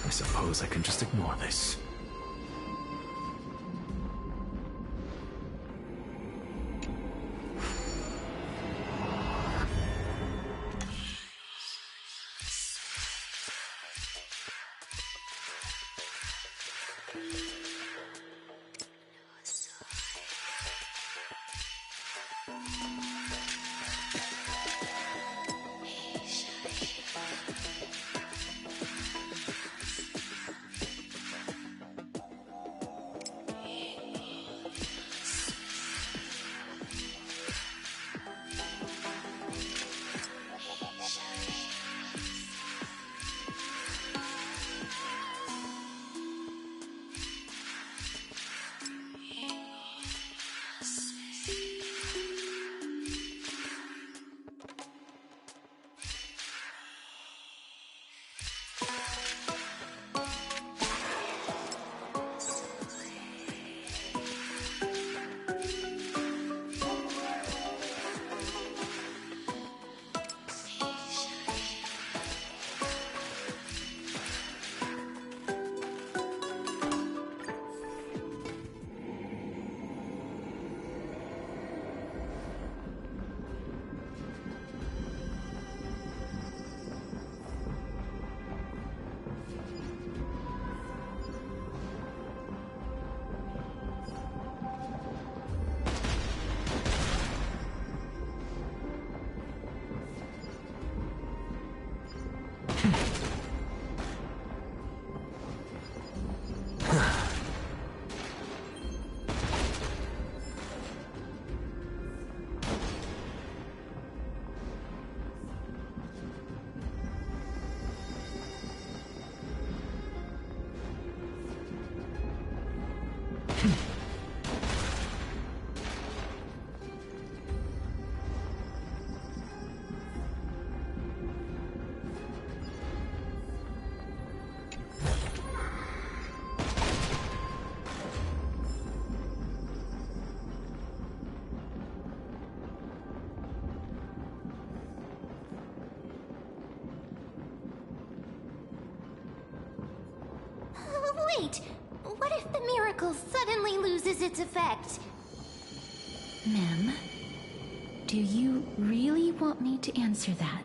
I suppose I can just ignore this. Wait, what if the miracle suddenly loses its effect? Ma'am, do you really want me to answer that?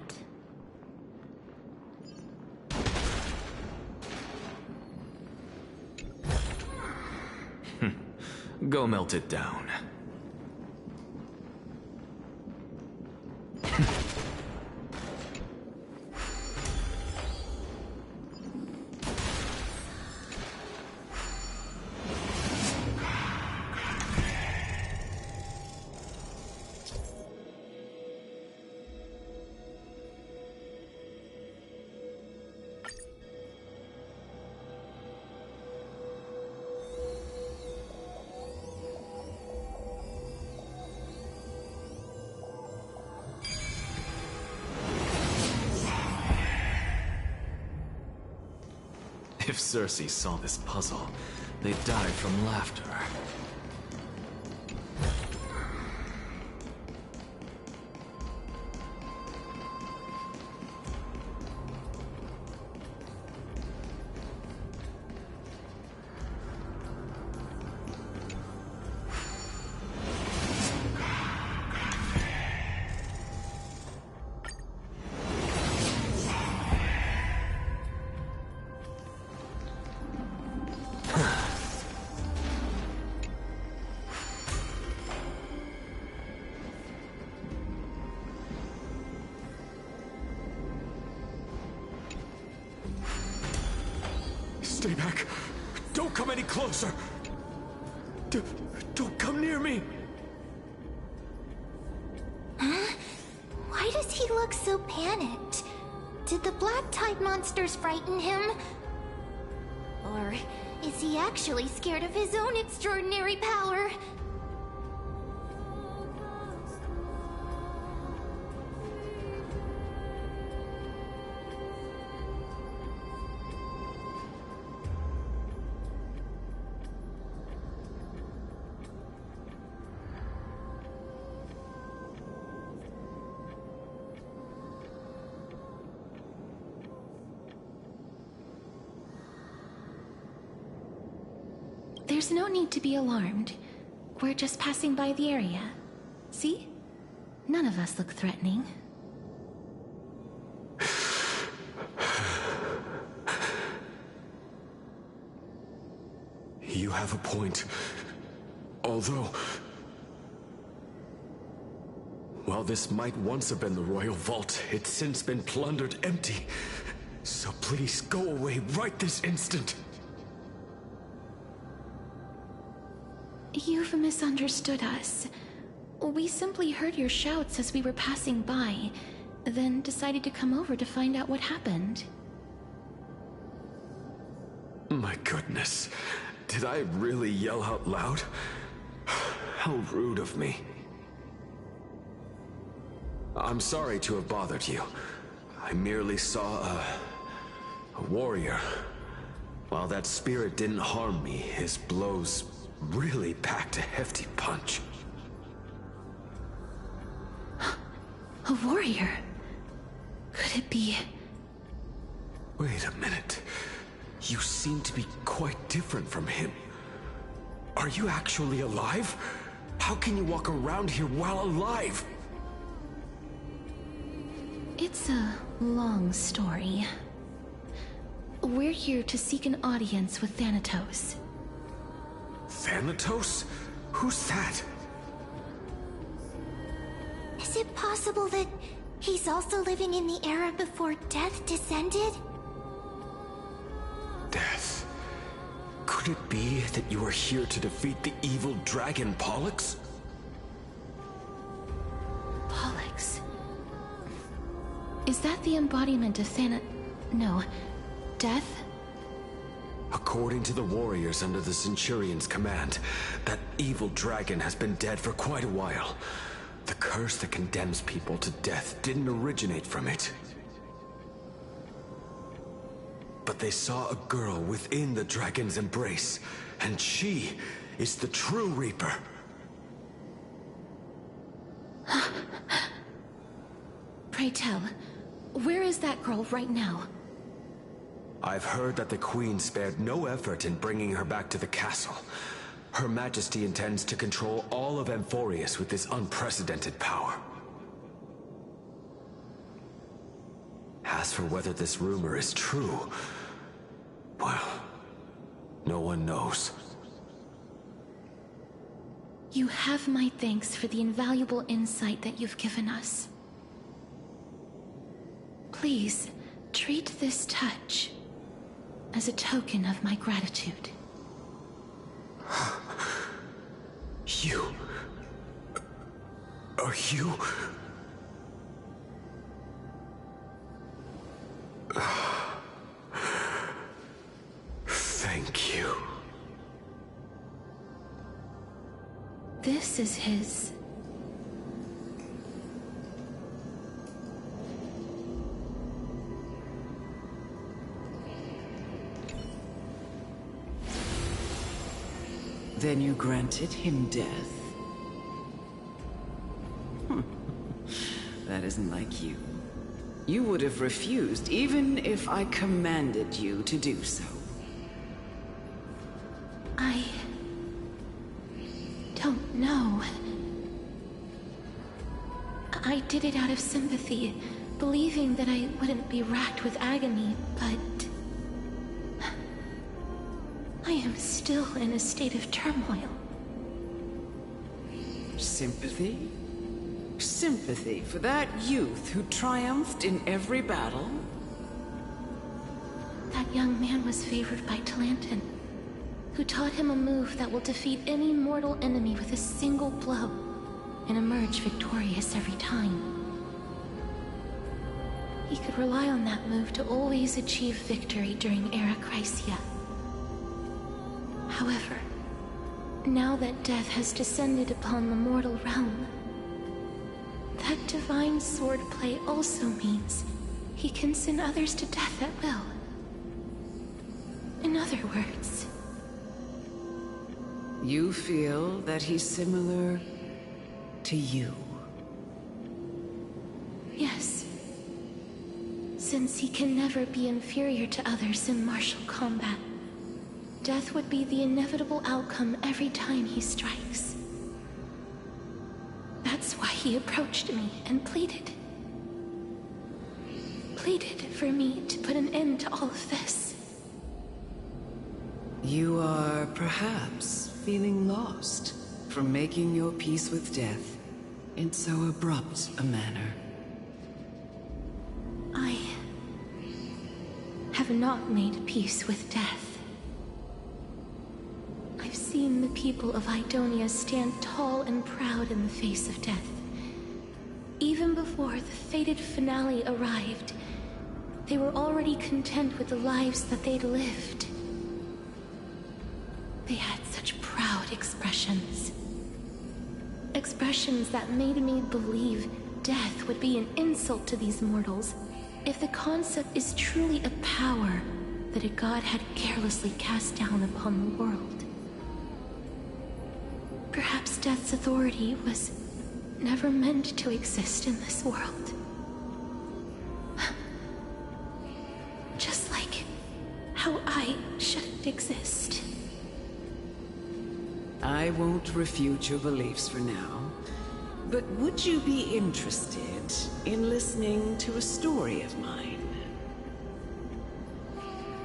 Go melt it down. If Cersei saw this puzzle, they'd die from laughter. Stay back. Don't come any closer. Don't come near me. Huh? Why does he look so panicked? Did the black tide monsters frighten him? Or is he actually scared of his own extraordinary power? There's no need to be alarmed. We're just passing by the area. See? None of us look threatening. You have a point. Although, while this might once have been the royal vault, it's since been plundered empty. So please go away right this instant. You've misunderstood us. We simply heard your shouts as we were passing by, then decided to come over to find out what happened. My goodness. Did I really yell out loud? How rude of me. I'm sorry to have bothered you. I merely saw a warrior. While that spirit didn't harm me, his blows really packed a hefty punch. A warrior? Could it be... Wait a minute. You seem to be quite different from him. Are you actually alive? How can you walk around here while alive? It's a long story. We're here to seek an audience with Thanatos. Thanatos? Who's that? Is it possible that he's also living in the era before death descended? Death? Could it be that you are here to defeat the evil dragon Pollux? Pollux? Is that the embodiment of No. Death? According to the warriors under the Centurion's command, that evil dragon has been dead for quite a while. The curse that condemns people to death didn't originate from it. But they saw a girl within the dragon's embrace, and she is the true Reaper. Pray tell, where is that girl right now? I've heard that the Queen spared no effort in bringing her back to the castle. Her Majesty intends to control all of Amphorius with this unprecedented power. As for whether this rumor is true, well, no one knows. You have my thanks for the invaluable insight that you've given us. Please, treat this touch as a token of my gratitude. You... Are you... Thank you. This is his. Then you granted him death? That isn't like you. You would have refused even if I commanded you to do so. I don't know. I did it out of sympathy, believing that I wouldn't be racked with agony, but I am still in a state of turmoil. Sympathy? Sympathy for that youth who triumphed in every battle? That young man was favored by Talantin, who taught him a move that will defeat any mortal enemy with a single blow and emerge victorious every time. He could rely on that move to always achieve victory during Era Chrysia. However, now that death has descended upon the mortal realm, that divine swordplay also means he can send others to death at will. In other words... You feel that he's similar to you? Yes. Since he can never be inferior to others in martial combat, death would be the inevitable outcome every time he strikes. That's why he approached me and pleaded. Pleaded for me to put an end to all of this. You are perhaps feeling lost from making your peace with death in so abrupt a manner. I have not made peace with death. I've seen the people of Idonia stand tall and proud in the face of death. Even before the fated finale arrived, they were already content with the lives that they'd lived. They had such proud expressions. Expressions that made me believe death would be an insult to these mortals if the concept is truly a power that a god had carelessly cast down upon the world. Perhaps death's authority was never meant to exist in this world. Just like how I shouldn't exist. I won't refute your beliefs for now, but would you be interested in listening to a story of mine?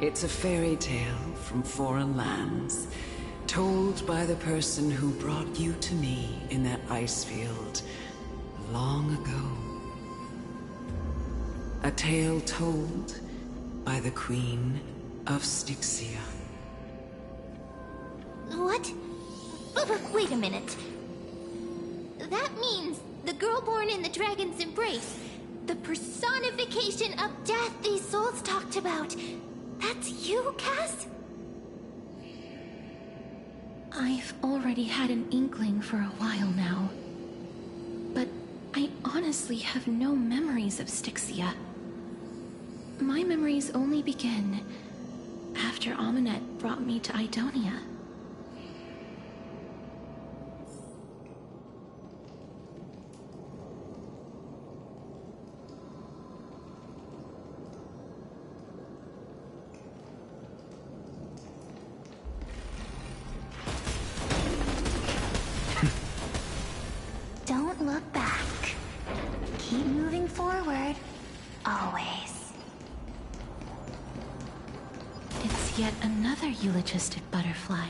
It's a fairy tale from foreign lands, told by the person who brought you to me in that ice field long ago. A tale told by the Queen of Styxia. What? Wait a minute. That means the girl born in the dragon's embrace, the personification of death these souls talked about. That's you, Cass? I've already had an inkling for a while now. But I honestly have no memories of Styxia. My memories only begin after Amunet brought me to Idonia. Don't look back. Keep moving forward. Always. It's yet another eulogistic butterfly.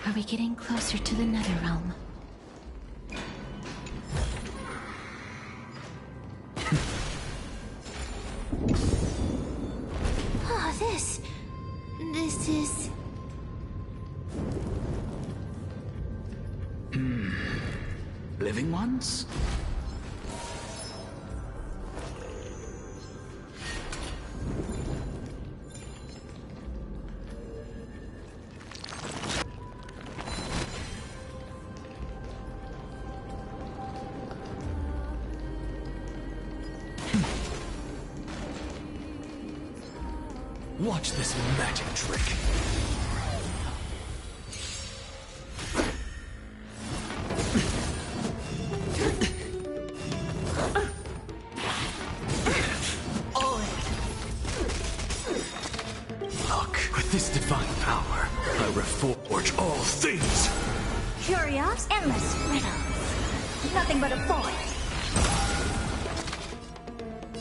Are we getting closer to the Netherrealm? Oh, this is... Living ones? Watch this magic trick. Look, with this divine power, I reforge all things. Curious, endless riddles. Nothing but a void.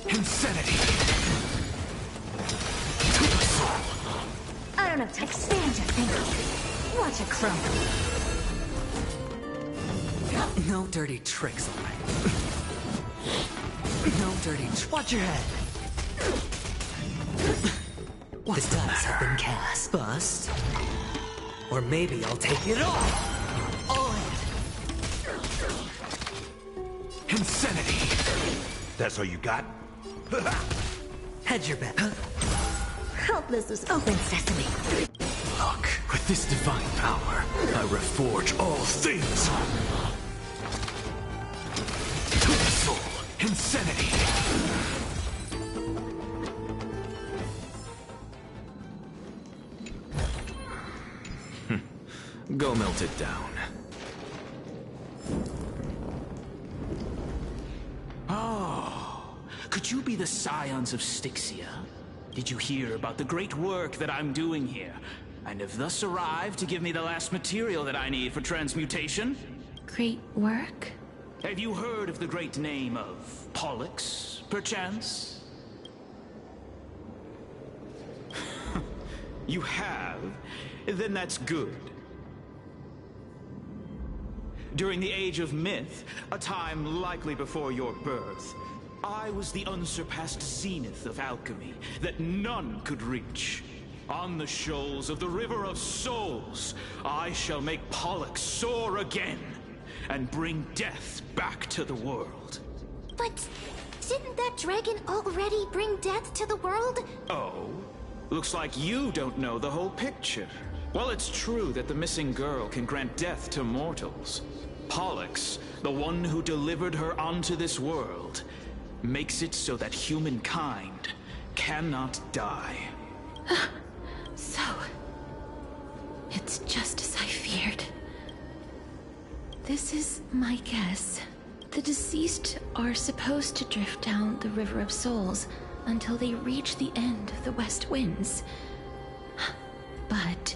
Insanity. I don't have to expand your thinking. Watch it crumble. No dirty tricks, alright? No dirty watch your head. The dice have been cast. Bust. Or maybe I'll take it all. All in. Insanity. That's all you got? Hedge your bet. Helpless as open sesame. Look, with this divine power, I reforge all things. To the soul, insanity. Go melt it down. Oh, could you be the scions of Styxia? Did you hear about the great work that I'm doing here? And have thus arrived to give me the last material that I need for transmutation? Great work? Have you heard of the great name of Pollux, perchance? You have? Then that's good. During the Age of Myth, a time likely before your birth, I was the unsurpassed zenith of alchemy that none could reach. On the shoals of the River of Souls, I shall make Pollux soar again and bring death back to the world. But didn't that dragon already bring death to the world? Oh? Looks like you don't know the whole picture. Well, it's true that the missing girl can grant death to mortals. Pollux, the one who delivered her onto this world, makes it so that humankind cannot die. So, it's just as I feared. This is my guess. The deceased are supposed to drift down the River of Souls until they reach the end of the West Winds. But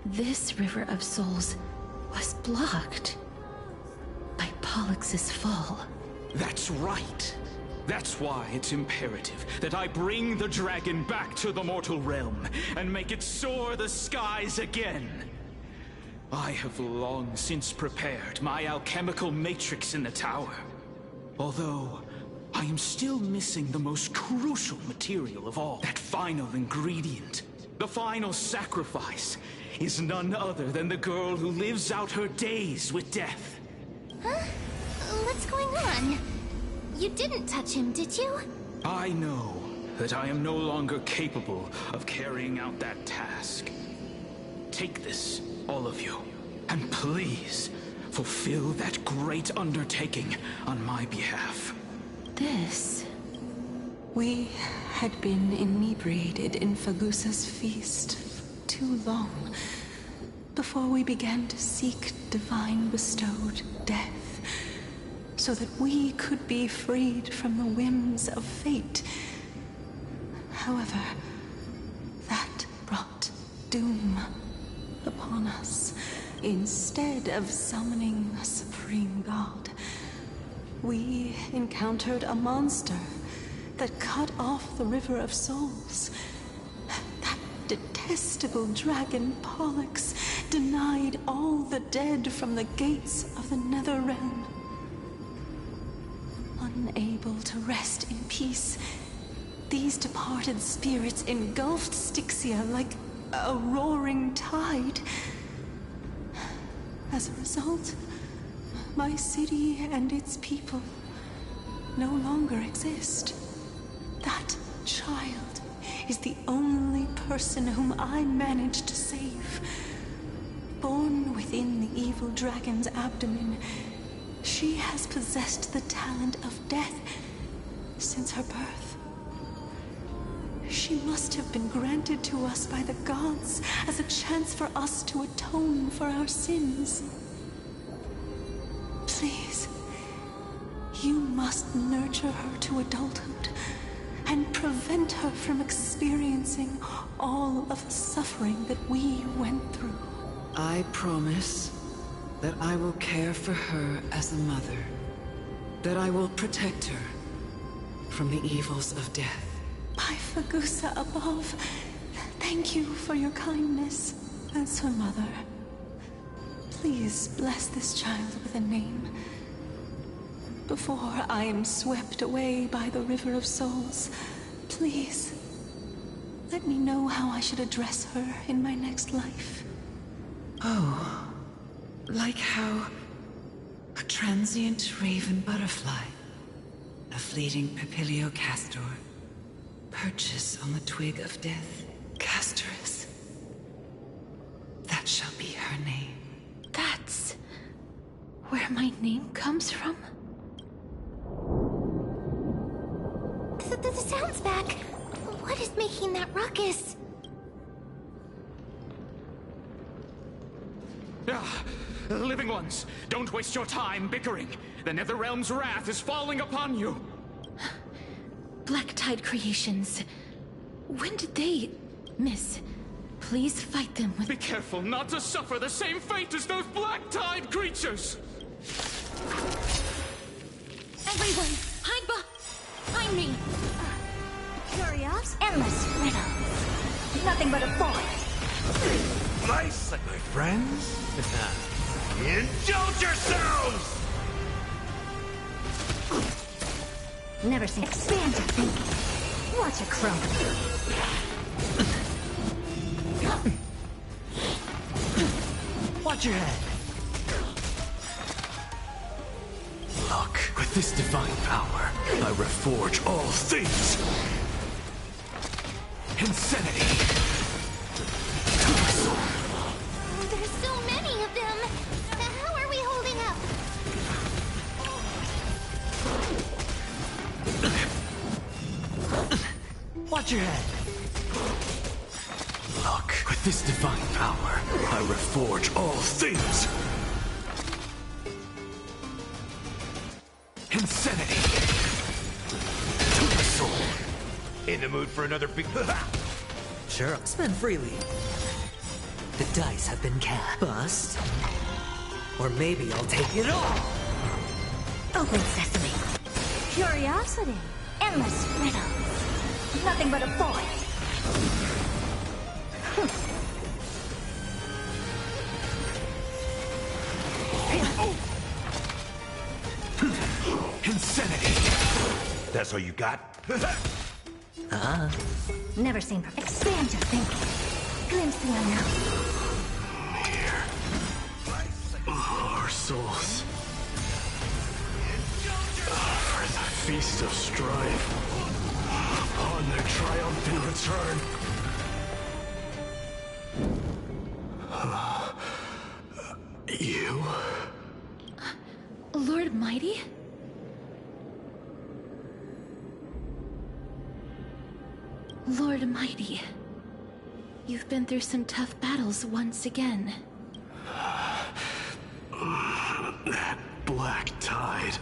this River of Souls was blocked by Pollux's fall. That's right. That's why it's imperative that I bring the dragon back to the mortal realm and make it soar the skies again. I have long since prepared my alchemical matrix in the tower. Although, I am still missing the most crucial material of all. That final ingredient, the final sacrifice, is none other than the girl who lives out her days with death. Huh? What's going on? You didn't touch him, did you? I know that I am no longer capable of carrying out that task. Take this, all of you, and please fulfill that great undertaking on my behalf. This... We had been inebriated in Fagusa's feast for too long before we began to seek divine bestowed death, so that we could be freed from the whims of fate. However, that brought doom upon us, Instead of summoning a supreme god, we encountered a monster that cut off the River of Souls. That detestable dragon Pollux denied all the dead from the gates of the Nether Realm. Unable to rest in peace, these departed spirits engulfed Styxia like a roaring tide. As a result, my city and its people no longer exist. That child is the only person whom I managed to save. Born within the evil dragon's abdomen, she has possessed the talent of death since her birth. She must have been granted to us by the gods as a chance for us to atone for our sins. Please, you must nurture her to adulthood and prevent her from experiencing all of the suffering that we went through. I promise that I will care for her as a mother, that I will protect her from the evils of death. By Fagusa above, thank you for your kindness as her mother. Please bless this child with a name before I am swept away by the River of Souls. Please, let me know how I should address her in my next life. Oh, like how a transient raven butterfly, a fleeting papilio castor, perches on the twig of death. Castorus. That shall be her name. That's where my name comes from? The sound's back. What is making that ruckus? Living ones, don't waste your time bickering. The Netherrealm's wrath is falling upon you. Black Tide creations. When did they... Miss, please fight them with... Be careful not to suffer the same fate as those Black Tide creatures! Everyone, hide behind me! Curious, endless riddles. Nothing but a void. Nice, my friends. Indulge yourselves! Never seen expand your thinking. Watch it crumble. Watch your head. Look, with this divine power, I reforge all things. Insanity. There's so many of them. How are we holding up? Watch your head. Look, with this divine power, I reforge all things. Insanity. To the soul. In the mood for another big... Sure, spend freely. The dice have been cast. Bust. Or maybe I'll take it all. Open sesame. Curiosity. Endless riddles. Nothing but a void. Insanity. That's all you got? Never seen perfect. Expand your thinking. Glimpse the unknown. Here. Our souls. For the feast of strife. On their triumphant return. You? Lord Mighty? Lord Mighty, you've been through some tough battles once again. That black tide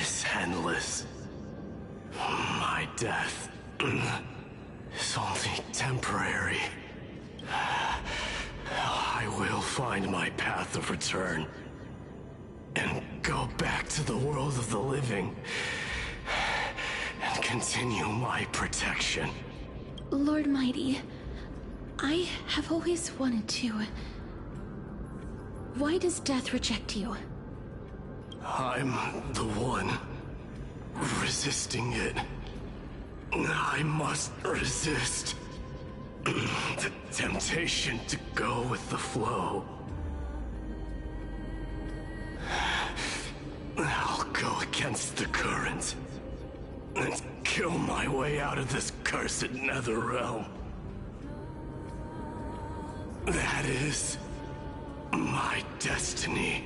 is endless. My death is only temporary. I will find my path of return and go back to the world of the living and continue my protection. Lord Mighty, I have always wanted to. Why does death reject you? I'm the one resisting it. I must resist the temptation to go with the flow. I'll go against the current and kill my way out of this cursed nether realm. That is my destiny.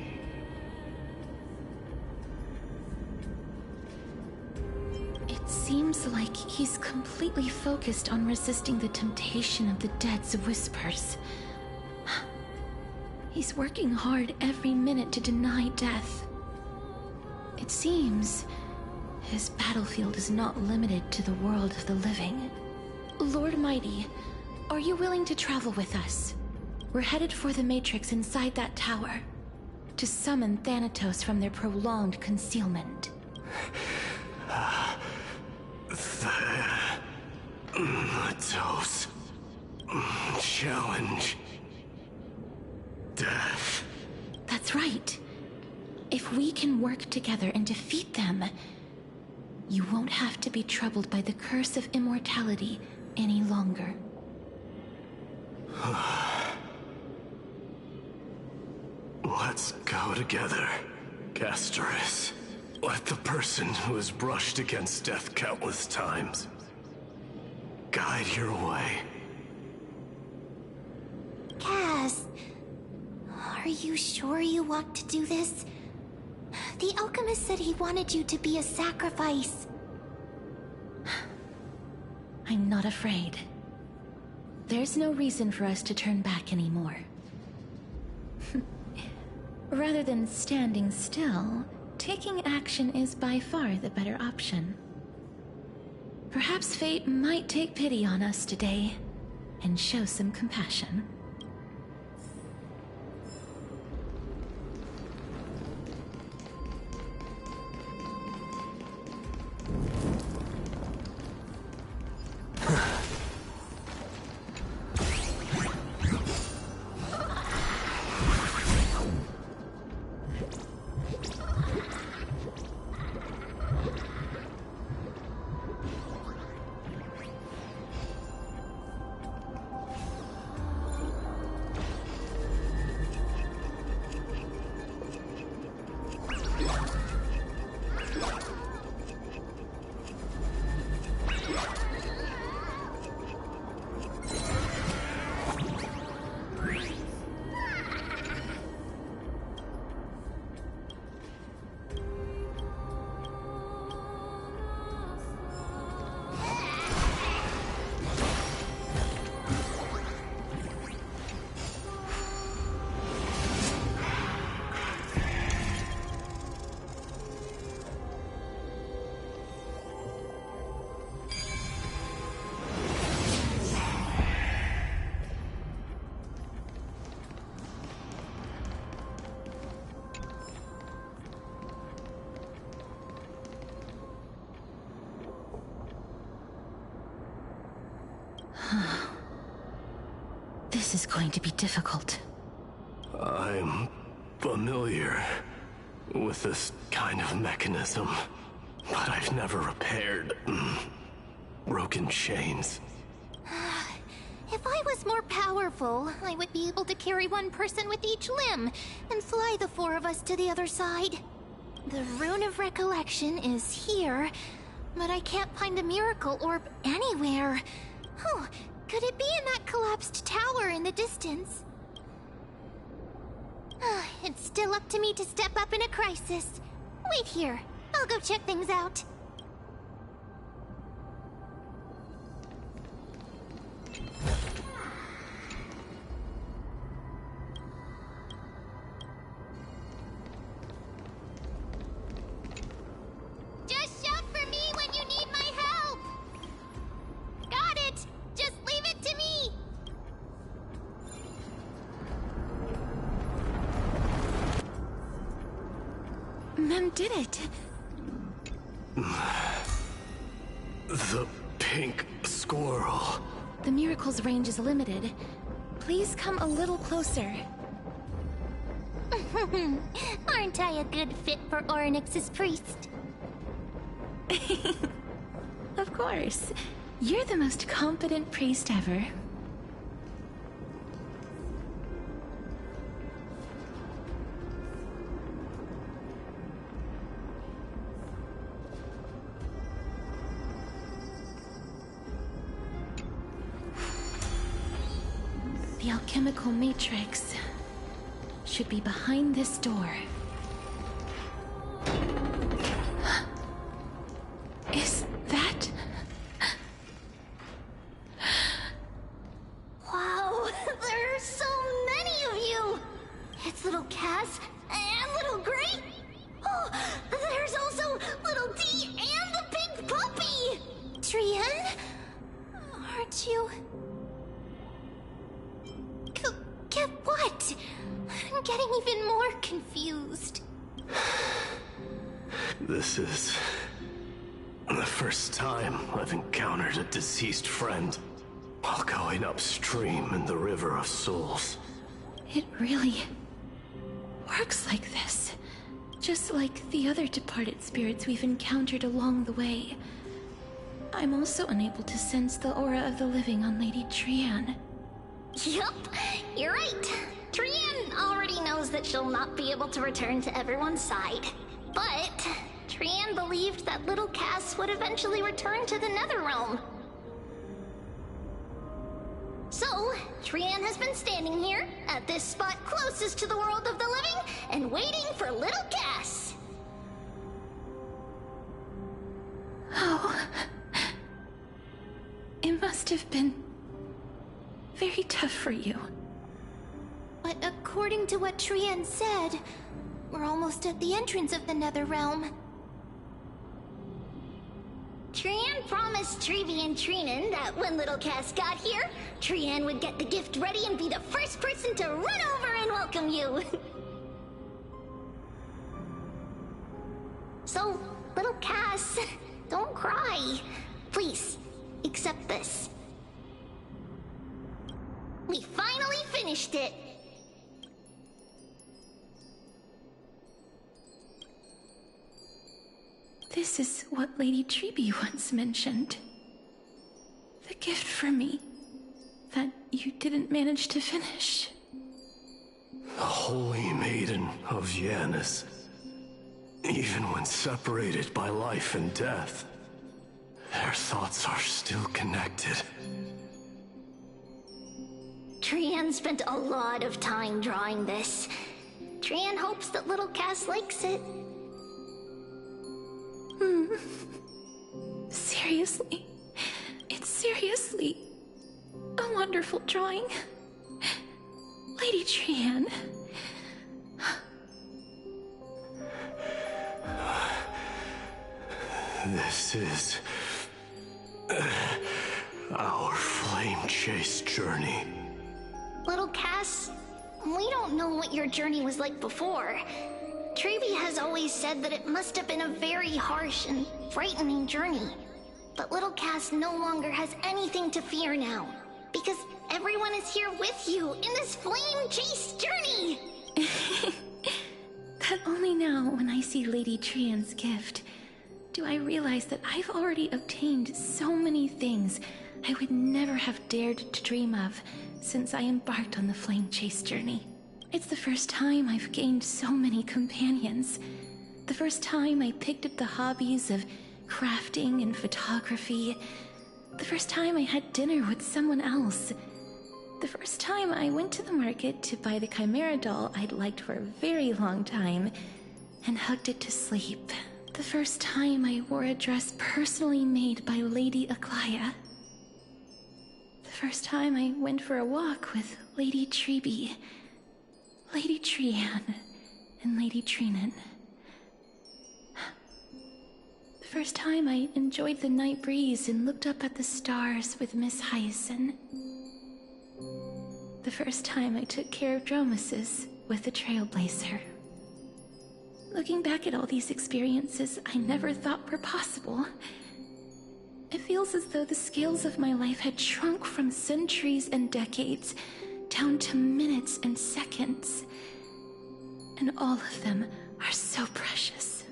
It seems like he's completely focused on resisting the temptation of the Dead's whispers. He's working hard every minute to deny death. It seems his battlefield is not limited to the world of the living. Lord Mighty, are you willing to travel with us? We're headed for the Matrix inside that tower, to summon Thanatos from their prolonged concealment. Thanatos. Challenge. Death. That's right. If we can work together and defeat them, you won't have to be troubled by the curse of immortality any longer. Let's go together, Castoris. Let the person who has brushed against death countless times guide your way. Cass, are you sure you want to do this? The alchemist said he wanted you to be a sacrifice. I'm not afraid. There's no reason for us to turn back anymore. Rather than standing still, taking action is by far the better option. Perhaps fate might take pity on us today and show some compassion. This is going to be difficult. I'm familiar with this kind of mechanism, but I've never repaired broken chains. If I was more powerful, I would be able to carry one person with each limb and fly the four of us to the other side. The Rune of Recollection is here, but I can't find the miracle orb anywhere. Oh, could it be in that collapsed tower in the distance? It's still up to me to step up in a crisis. Wait here. I'll go check things out. Just shout for me when you need my help! Got it! Just leave it to me! Mem did it. The pink squirrel. The miracle's range is limited. Please come a little closer. Aren't I a good fit for Orynyx's priest? Of course. You're the most competent priest ever. The alchemical matrix should be behind this door. Is that... Wow, there are so many of you! It's little Cass and little Grape. Oh, there's also little D and the big puppy! Trian? Aren't you... Get what? I'm getting even more confused. This is the first time I've encountered a deceased friend while going upstream in the River of Souls. It really works like this. Just like the other departed spirits we've encountered along the way. I'm also unable to sense the aura of the living on Lady Trian. Yup, you're right. Trian already knows that she'll not be able to return to everyone's side. But Trian believed that little Cass would eventually return to the Netherrealm. So, Trian has been standing here, at this spot closest to the world of the living, and waiting for little Cass. Oh. It must have been very tough for you. But according to what Trian said, we're almost at the entrance of the Netherrealm. Trian promised Trevi and Trinan that when little Cass got here, Trian would get the gift ready and be the first person to run over and welcome you. So, little Cass, don't cry. Please, accept this. We finally finished it! This is what Lady Treeby once mentioned. The gift for me that you didn't manage to finish. The Holy Maiden of Yanis. Even when separated by life and death, their thoughts are still connected. Trian spent a lot of time drawing this. Trian hopes that little Cass likes it. Seriously? It's seriously a wonderful drawing. Lady Trian. This is our flame chase journey. Little Cass, we don't know what your journey was like before. Trevi has always said that it must have been a very harsh and frightening journey. But little Cass no longer has anything to fear now, because everyone is here with you in this flame chase journey! That only now, when I see Lady Trian's gift, do I realize that I've already obtained so many things I would never have dared to dream of since I embarked on the flame chase journey. It's the first time I've gained so many companions. The first time I picked up the hobbies of crafting and photography. The first time I had dinner with someone else. The first time I went to the market to buy the Chimera doll I'd liked for a very long time and hugged it to sleep. The first time I wore a dress personally made by Lady Aglaya. The first time I went for a walk with Lady Treeby, Lady Trian, and Lady Trinan. The first time I enjoyed the night breeze and looked up at the stars with Miss Hyacin. The first time I took care of Dromesis with the Trailblazer. Looking back at all these experiences I never thought were possible, it feels as though the scales of my life had shrunk from centuries and decades down to minutes and seconds. And all of them are so precious.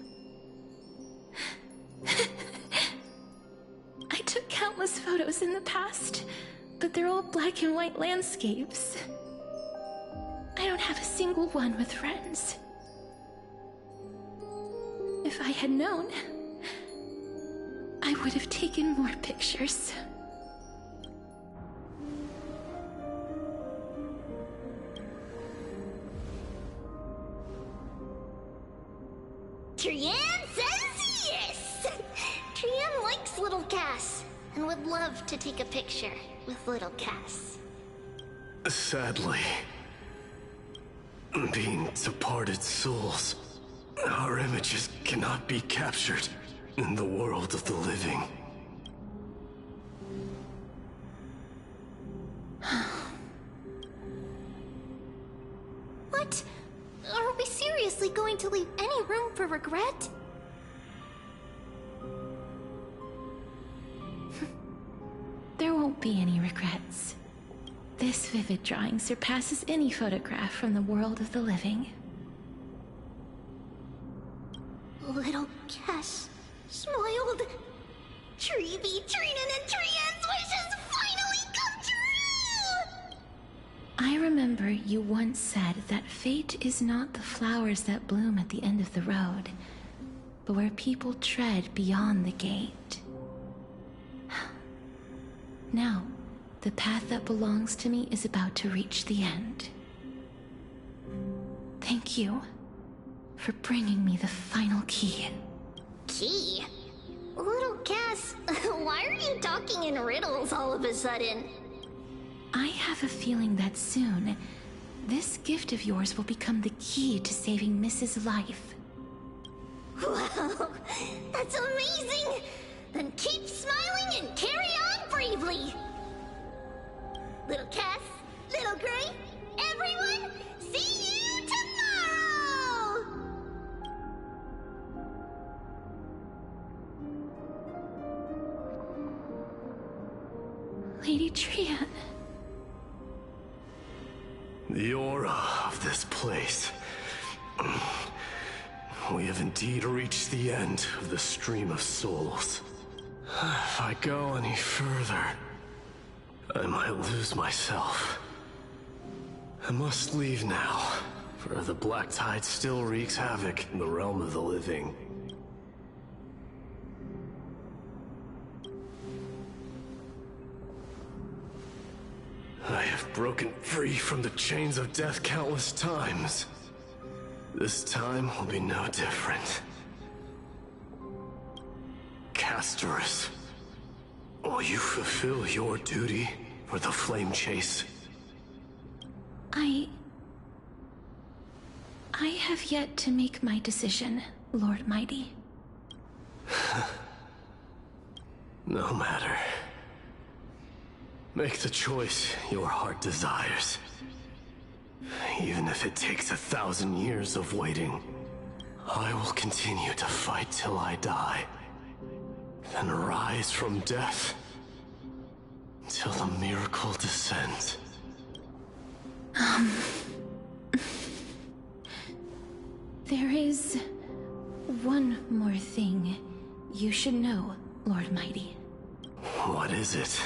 I took countless photos in the past, but they're all black and white landscapes. I don't have a single one with friends. If I had known, I would have taken more pictures. Trian says yes! Trian likes little Cass and would love to take a picture with little Cass. Sadly, being departed souls, our images cannot be captured in the world of the living. What? Are we seriously going to leave any room for regret? There won't be any regrets. This vivid drawing surpasses any photograph from the world of the living. Little Cass smiled. Treevee, Trinan, and Trian's wishes finally come true! I remember you once said that fate is not the flowers that bloom at the end of the road, but where people tread beyond the gate. Now, the path that belongs to me is about to reach the end. Thank you for bringing me the final key. Key? Little Cass, why are you talking in riddles all of a sudden? I have a feeling that soon, this gift of yours will become the key to saving Mrs. Life. Wow, that's amazing! Then keep smiling and carry on bravely! Little Cass, Little Gray, everyone, see you tomorrow! Lady Trian. The aura of this place. We have indeed reached the end of the stream of souls. If I go any further, I might lose myself. I must leave now, for the black tide still wreaks havoc in the realm of the living. I have broken free from the chains of death countless times. This time will be no different. Castorus, will you fulfill your duty for the flame chase? I have yet to make my decision, Lord Mighty. No matter. Make the choice your heart desires. Even if it takes 1,000 years of waiting, I will continue to fight till I die. Then rise from death till the miracle descends. There is one more thing you should know, Lord Mighty. What is it?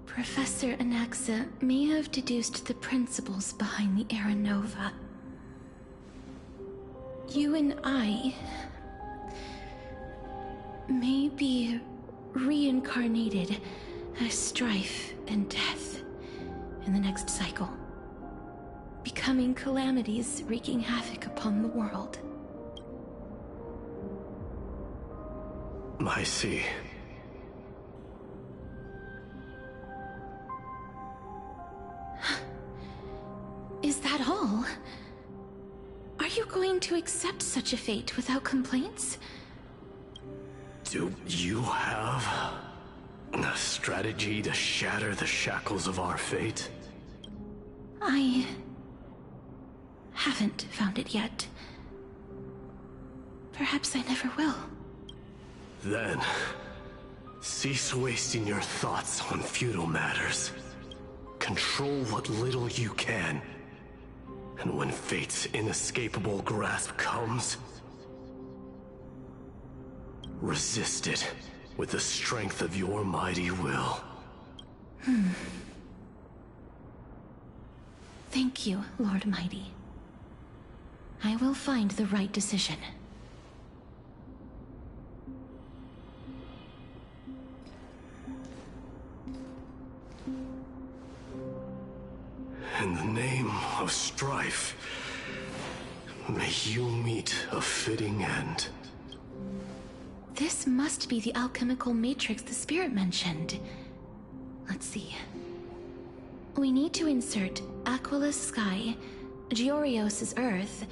Professor Anaxa may have deduced the principles behind the Era Nova. You and I may be reincarnated as strife and death in the next cycle, becoming calamities wreaking havoc upon the world. I see. Is that all? Are you going to accept such a fate without complaints? Do you have a strategy to shatter the shackles of our fate? I haven't found it yet, Perhaps I never will. Then, cease wasting your thoughts on futile matters. Control what little you can. And when fate's inescapable grasp comes, resist it with the strength of your mighty will. Thank you, Lord Mighty. I will find the right decision. In the name of strife, may you meet a fitting end. This must be the alchemical matrix the spirit mentioned. Let's see. We need to insert Aquila's sky, Georios' earth,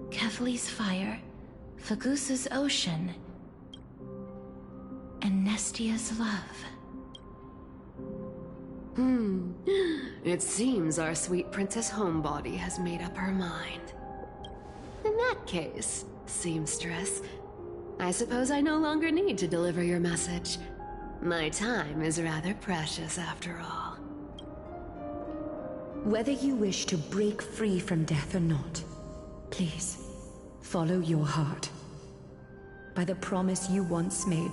Kethali's fire, Fagusa's ocean, and Nestia's love. It seems our sweet Princess Homebody has made up her mind. In that case, seamstress, I suppose I no longer need to deliver your message. My time is rather precious after all. Whether you wish to break free from death or not, please, follow your heart. By the promise you once made,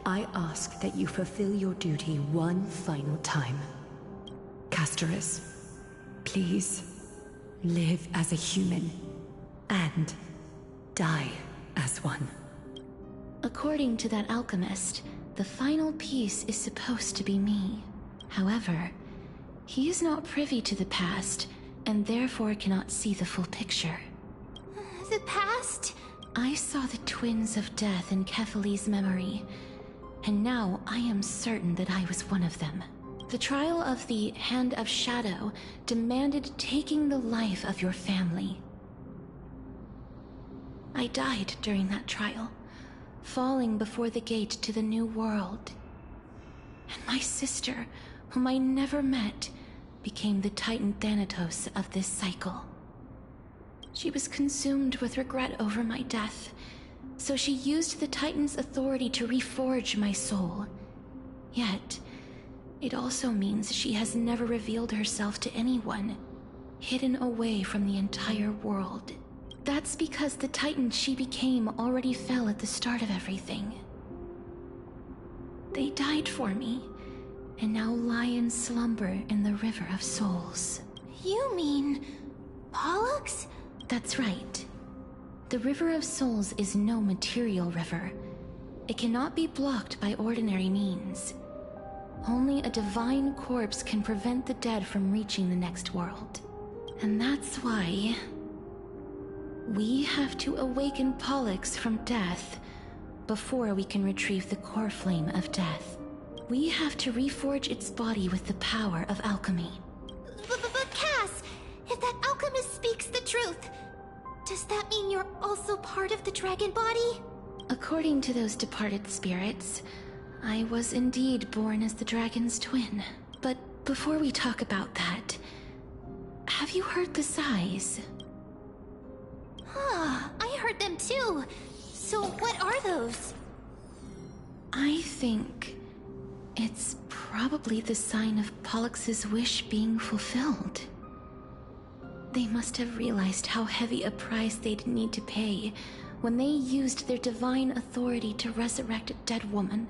I ask that you fulfill your duty one final time. Castorus, please, live as a human, and die as one. According to that alchemist, the final piece is supposed to be me. However, he is not privy to the past, and therefore cannot see the full picture. The past? I saw the twins of death in Kethali's memory, and now I am certain that I was one of them. The trial of the Hand of Shadow demanded taking the life of your family. I died during that trial, falling before the gate to the new world. And my sister, whom I never met, became the Titan Thanatos of this cycle. She was consumed with regret over my death, so she used the Titan's authority to reforge my soul. Yet, it also means she has never revealed herself to anyone, hidden away from the entire world. That's because the Titan she became already fell at the start of everything. They died for me, and now lie in slumber in the River of Souls. You mean... Pollux? That's right. The River of Souls is no material river. It cannot be blocked by ordinary means. Only a divine corpse can prevent the dead from reaching the next world. And that's why... we have to awaken Pollux from death before we can retrieve the core flame of death. We have to reforge its body with the power of alchemy. But Cass, if that alchemist speaks the truth, does that mean you're also part of the dragon body? According to those departed spirits, I was indeed born as the dragon's twin. But before we talk about that, have you heard the sighs? I heard them too. So what are those? I think it's probably the sign of Pollux's wish being fulfilled. They must have realized how heavy a price they'd need to pay when they used their divine authority to resurrect a dead woman.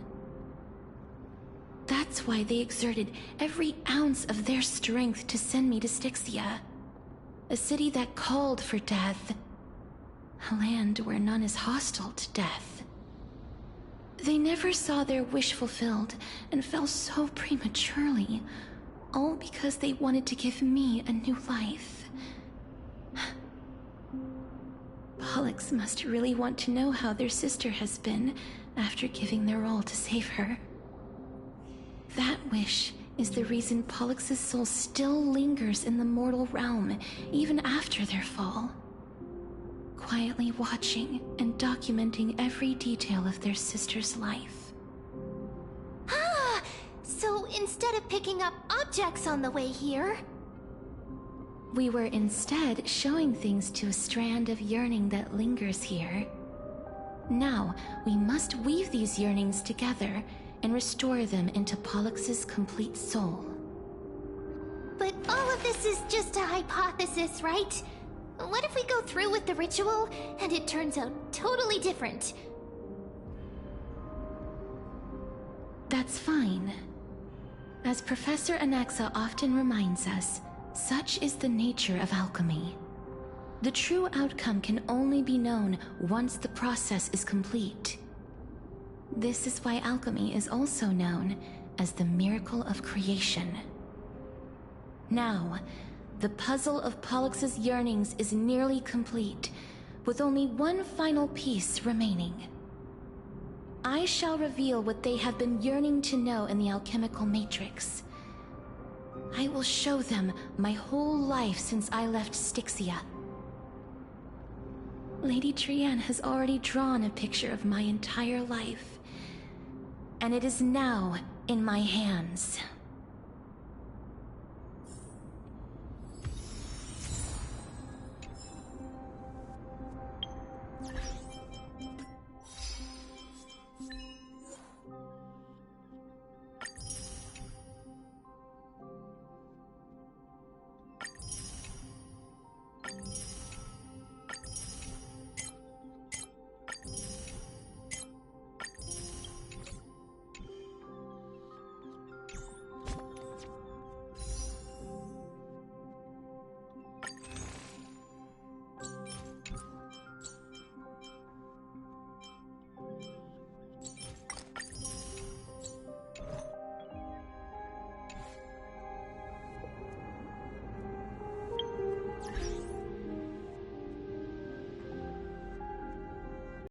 That's why they exerted every ounce of their strength to send me to Styxia, a city that called for death, a land where none is hostile to death. They never saw their wish fulfilled and fell so prematurely, all because they wanted to give me a new life. Pollux must really want to know how their sister has been after giving their all to save her. That wish is the reason Pollux's soul still lingers in the mortal realm, even after their fall. Quietly watching and documenting every detail of their sister's life. So instead of picking up objects on the way here... we were instead showing things to a strand of yearning that lingers here. Now, we must weave these yearnings together and restore them into Pollux's complete soul. But all of this is just a hypothesis, right? What if we go through with the ritual and it turns out totally different? That's fine. As Professor Anaxa often reminds us, such is the nature of alchemy. The true outcome can only be known once the process is complete. This is why alchemy is also known as the miracle of creation. Now, the puzzle of Pollux's yearnings is nearly complete, with only one final piece remaining. I shall reveal what they have been yearning to know in the alchemical matrix. I will show them my whole life since I left Styxia. Lady Trianne has already drawn a picture of my entire life, and it is now in my hands.